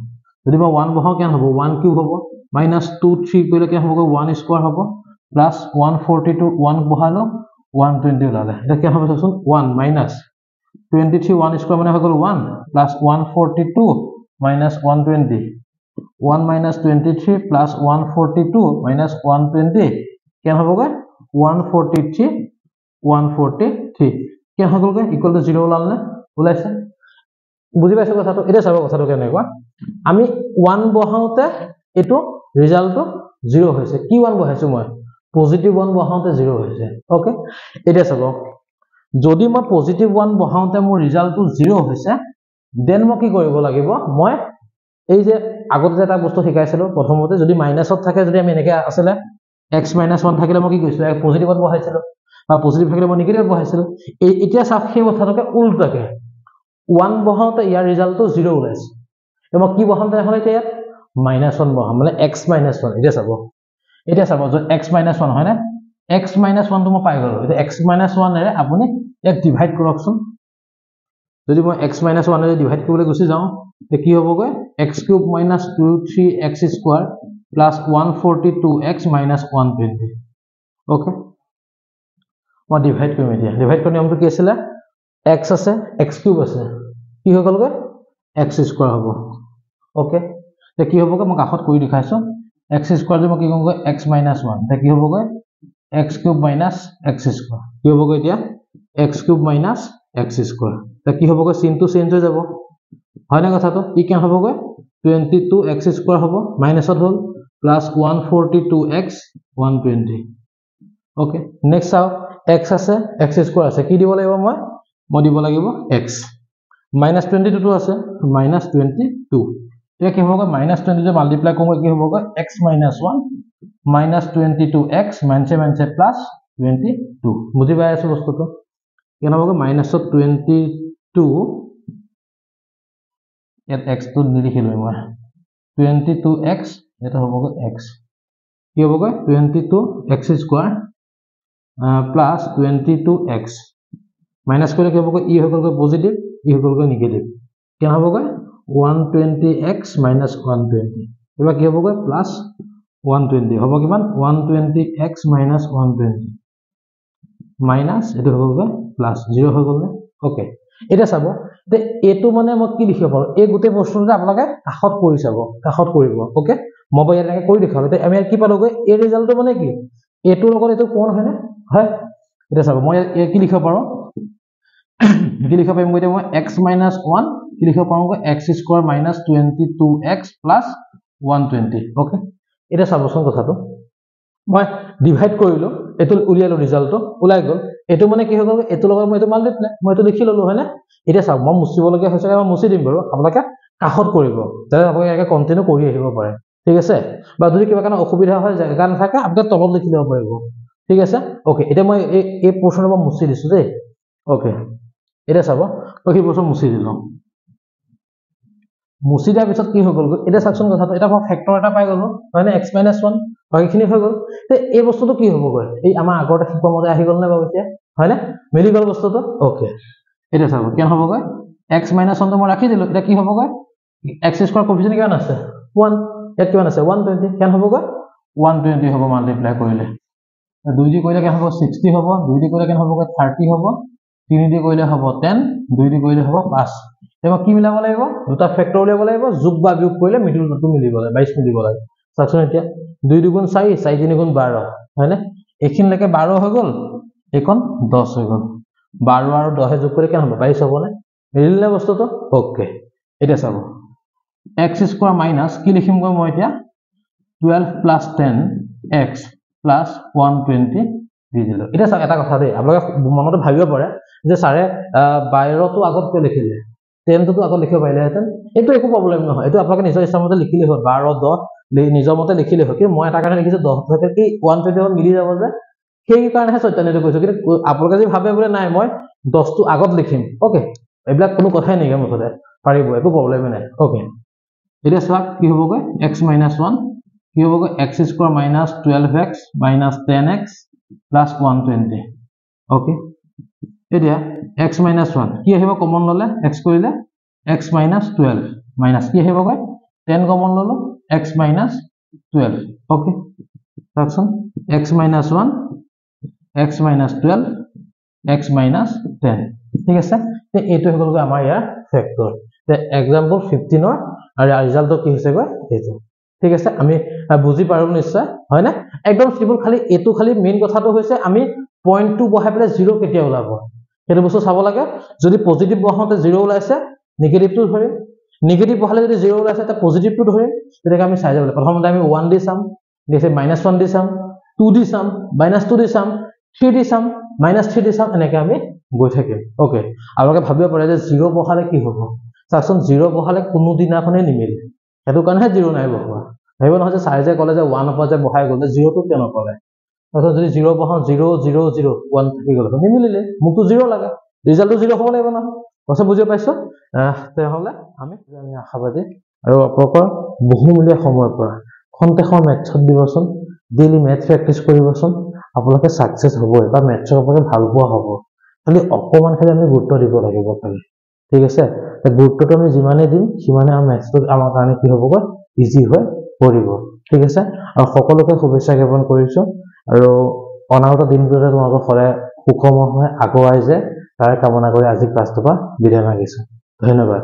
যদি মই 1 বহাও কেন হ'ব 1 কিউব হ'ব minus 2 3 কৰিলে কেন হ'ব 1 স্কয়াৰ হ'ব plus 142 1 বহালো 120 ওলালে এটা কি হবে চাচোন 1 minus 23 1 স্কয়ার মানে হৈ গল 1 plus 142 minus 120 1 minus 23 plus 142 minus 120 কেন হবগে 143 143 কেন হৈ গলগে ইকুয়াল টু 0 ওলালে ওলাইছে বুজি পাইছে কথাটো এটা চাব কথাটো কেনেকুৱা আমি 1 বহাওতে এটো ৰিজাল্টটো 0 হৈছে কি 1 বহাইছো মই পজিটিভ 1 বহাওতে 0 হৈছে ওকে এটা চাব যদি মই পজিটিভ 1 বহাওতে মোৰ ৰিজাল্টটো 0 হৈছে দেন মই কি কৰিব লাগিব মই এই যে আগতে এটা বস্তু শিকাইছিলো প্ৰথমতে যদি মাইনাসত থাকে যদি আমি এনেকে আসলে x - 1 থাকিলে মই কি কৈছো পজিটিভত বহাইছিলো বা পজিটিভ থাকিলে মই নেগেটিভ বহাইছিলো এতিয়া সাফ সেই কথাটোকে উল্টাকে 1 বহাওতে ইয়াৰ ৰিজাল্টটো 0 ওলাইছে তো মই কি বহাম তাহলে এতিয়া -1 বহাম মানে x - 1 এতিয়া চাব যদি x - 1 হয় না x - 1 তো মই পাই গলো এটা x - 1 এৰে আপুনি এক ডিভাইড কৰকচোন যদি মই x - 1 এৰে ডিভাইড কৰিবলৈ গুছি যাও তে কি হ'বগৈ x cube minus 23x square plus 142x minus 120 okay মই ডিভাইড কৰিম এতিয়া ডিভাইড কৰা নিয়মটো কি আছিল x আছে x cube আছে কি হৈ গলগৈ x square হ'ব ওকে তে কি হ'বগৈ মই কাখত কৰি দেখাইছো x square যে মই কি কৰিমগৈ x minus 1 তে কি হ'বগৈ x cube minus x square কি হ'বগৈ এতিয়া x cube minus x square তে কি হ'বগৈ চিনটো চেঞ্জ হৈ যাব হয় না কথাটো কি কেন হ'বগৈ 22x square হ'ব মাইনাসত হ'ল প্লাস 142x 120 ওকে নেক্সট আও x আছে x square আছে কি দিব লাগিব মই দিব লাগিব x -22 টো আছে -22 এতিয়া কি হ'বগৈ -20 যে মাল্টিপ্লাই কৰোঁ কি হ'বগৈ x - 1 -22x মাইনাস প্লাস 22 বুজি পাই আছো বস্তুটো কেন হ'বগৈ -22 এট x তো নিলিখিলো মই 22x এটা হ'বগৈ x কি হ'বগৈ 22x square plus 22x minus কৰিলে কি হ'বগৈ ই হৈ গলগৈ পজিটিভ ই হৈ গলগৈ নেগেটিভ কি হ'বগৈ 120x - 120 এবাৰ কি হ'বগৈ প্লাস 120 হ'ব কিমান 120x - 120 মাইনাস এটো হ'বগৈ প্লাস 0 হৈ গল ওকে এটা চাব তে এটো মানে মই কি লিখিব পাৰো এই গোটে বস্তুটো আপোনালোকে কাখত কৰি চাব কাখত কৰিব ওকে মই বই এনেকৈ কৰি দেখালো তে আমি কি পালোগৈ এই ৰিজাল্টটো মানে কি এটো লগত এটো কোন হয় না হয় এটা চাব মই কি লিখিব পাৰো কি লিখিব পাৰিম মই x - 1 কি লিখিব পাৰো x square minus 22x plus 120 okay এটা চাবচোন কথাটো মই ডিভাইড কৰিলো এটো উলিয়ালো ৰিজাল্টটো ওলাই গল এটো মানে কি হৈ গল এটো লগত মই এটো মাল্টিপ্লাই মই এটো লিখি ললো হয় না এটা চাব মই মুছিব লগা হৈছে মই মুছি দিম বাৰু আপোনালোকে কাখত কৰিব তাতে আপোনালোকে একে কন্টিনিউ কৰি আহিব পাৰে ঠিক আছে বা যদি কিবা কাৰণে অসুবিধা হয় জায়গা নাথাকে আপোনালোকে তলত লিখি দিব পাৰিব ঠিক আছে ওকে এটা মই এই পোৰচনৰ মই মুছি দিছো দেই ওকে এটা চাব মই কি পোৰচন মুছি দিলো মুছি দিয়াৰ পিছত কি হৈ গল এটা সাকচন কথাটো এটা মই ফেক্টৰ এটা পাই গলো হয় না x - 1 বাকিখিনি হৈ গল তে এই বস্তুটো কি হ'ব গৈ এই আমাৰ আগৰতে শিকোৱা মতে আহি গল না বাৰু এতিয়া হয় না মিলি গল বস্তুটো ওকে এটা চাব কেন হ'ব গৈ x - 1 তো মই ৰাখি দিলো এটা কি হ'ব গৈ x স্কয়াৰ কোফিচিয়েন্ট কিমান আছে 1 ইয়াত কিমান আছে 120 কেন হ'ব গৈ 120 হ'ব মাল্টিপ্লাই কৰিলে 2 দি কৰিলে কেন হ'ব 60 হ'ব 2 দি কৰিলে কেন হ'ব গৈ 30 হ'ব 3 দি কৰিলে হ'ব 10 2 দি কৰিলে হ'ব 5 এবা কি মিলাব লাগিব দুটা ফেক্টৰ উলিয়াব লাগিব যোগ বা বিয়োগ কৰিলে মিডলটো মিলিব লাগে 22 মিলিব লাগে চাওকচোন এতিয়া 2 2 গুণ 4 4 3 গুণ 12 হয় না এখিনলৈকে 12 হৈ গল এইখন 10 হৈ গ'ল 12 আৰু 10 যোগ কৰি কেনে হ'ব 22 হ'বনে মিলিলে বস্তুটো ওকে এটা চাব x স্কয়াৰ মাইনাস কি লিখিম গৈ মই এতিয়া 12 plus 10 x plus 120 দি দিলো এটা চাওক এটা কথা দেই আপোনালোকে মনতে ভাবিব পাৰে যে সাৰে 12 টো আগত কিয় লিখিলে 10 টো আগত লিখিব পাৰিলে হেতেন এটো একো প্ৰবলেম নহয় এটো আপোনালোকে নিজৰ ইচ্ছামতে লিখিলে হ'ল 12 10 নিজৰ মতে লিখিলে হয় কি মই এটা কাৰণে লিখিছো 10 থাকে কি 120 মিলি যাব যে সেই কাৰণেহে চৈতন্যটো কৈছো কিন্তু আপোনালোকে যদি ভাবে বোলে নাই মই 10 টো আগত লিখিম ওকে এইবিলাক কোনো কথাই নাই মুঠতে পাৰিব একো প্ৰবলেম নাই ওকে এটা চাওক কি হ'বগৈ x - 1 কি হ'বগৈ x square minus 12x minus 10x plus 120 okay এতিয়া x - 1 কি আহিব কমন ললে x কৰিলে x minus 12 minus কি আহিবগৈ 10 কমন ললো x minus 12 ওকে ৰাখচোন x minus 1 x minus 12 x minus 10 ঠিক আছে তে এইটো হৈ গ'লগৈ আমাৰ ইয়াৰ ফেক্টৰ তে एग्जांपल 15 ৰ আৰু ৰিজাল্টটো কি হৈছে গৈ এইটো ঠিক আছে আমি বুজি পাৰো নিশ্চয় হয় না একদম সিম্পল খালি এটো খালি মেইন কথাটো হৈছে আমি পইণ্টটো বহাই পেলে 0 কেতিয়া ওলাব সেইটো বস্তু চাব লাগে যদি পজিটিভ বহাওতে 0 ওলাইছে নেগেটিভটো ধৰিম নেগেটিভ বহালে যদি 0 ওলাইছে তে পজিটিভটো ধৰিম তেতিয়া আমি চাই যাব প্ৰথমতে আমি 1 দি চাম দিছে -1 দি চাম 2 দি চাম -2 দি চাম 3 দি চাম -3 দি চাম এনেকৈ আমি গৈ থাকিম ওকে আপোনালোকে ভাবিব পাৰে যে 0 বহালে কি হ'ব চাচোন 0 বহালে কোনো দিনাখনে নিমিলে হেতু কাৰণে 0 নাই বহোৱা ভাবিব নহয় যে সাইজে কলে যে 1 পৰা যে বহাই গ'ল 0 টো কেন কৰে তাৰছত যদি 0 বহাও 0 0 0 1 থাকি গ'ল নিমিলিলে মুকু 0 লাগে ৰিজাল্টটো 0 হ'ব লাগিব না কথা বুজি পাইছো তেহলে আমি আশাবাদী আৰু আপোনালোকৰ বহুমূলীয়া সময়ৰ পৰা খন্তেখৰ মেথছত দিবচোন ডেইলি মেথ প্ৰেক্টিস কৰিবচোন আপোনালোকে সাকসেস হ'বই বা মেথছৰ ওপৰত ভাল পোৱা হ'ব খালি অকমান খালি আমি গুৰুত্ব দিব লাগিব খালি ঠিক আছে গুৰুত্বটো আমি যিমানে দিম সিমানে আমাৰ মেথছটো আমাৰ কাৰণে কি হ'বগৈ ইজি হৈ পৰিব ঠিক আছে আৰু সকলোকে শুভেচ্ছা জ্ঞাপন কৰিছো আৰু অনাগত দিনবোৰত তোমালোকৰ সদায় সুখময় হৈ আগুৱাই যে তাৰ কামনা কৰি আজি ক্লাছটো বিদায় মাগিছো ধন্যবাদ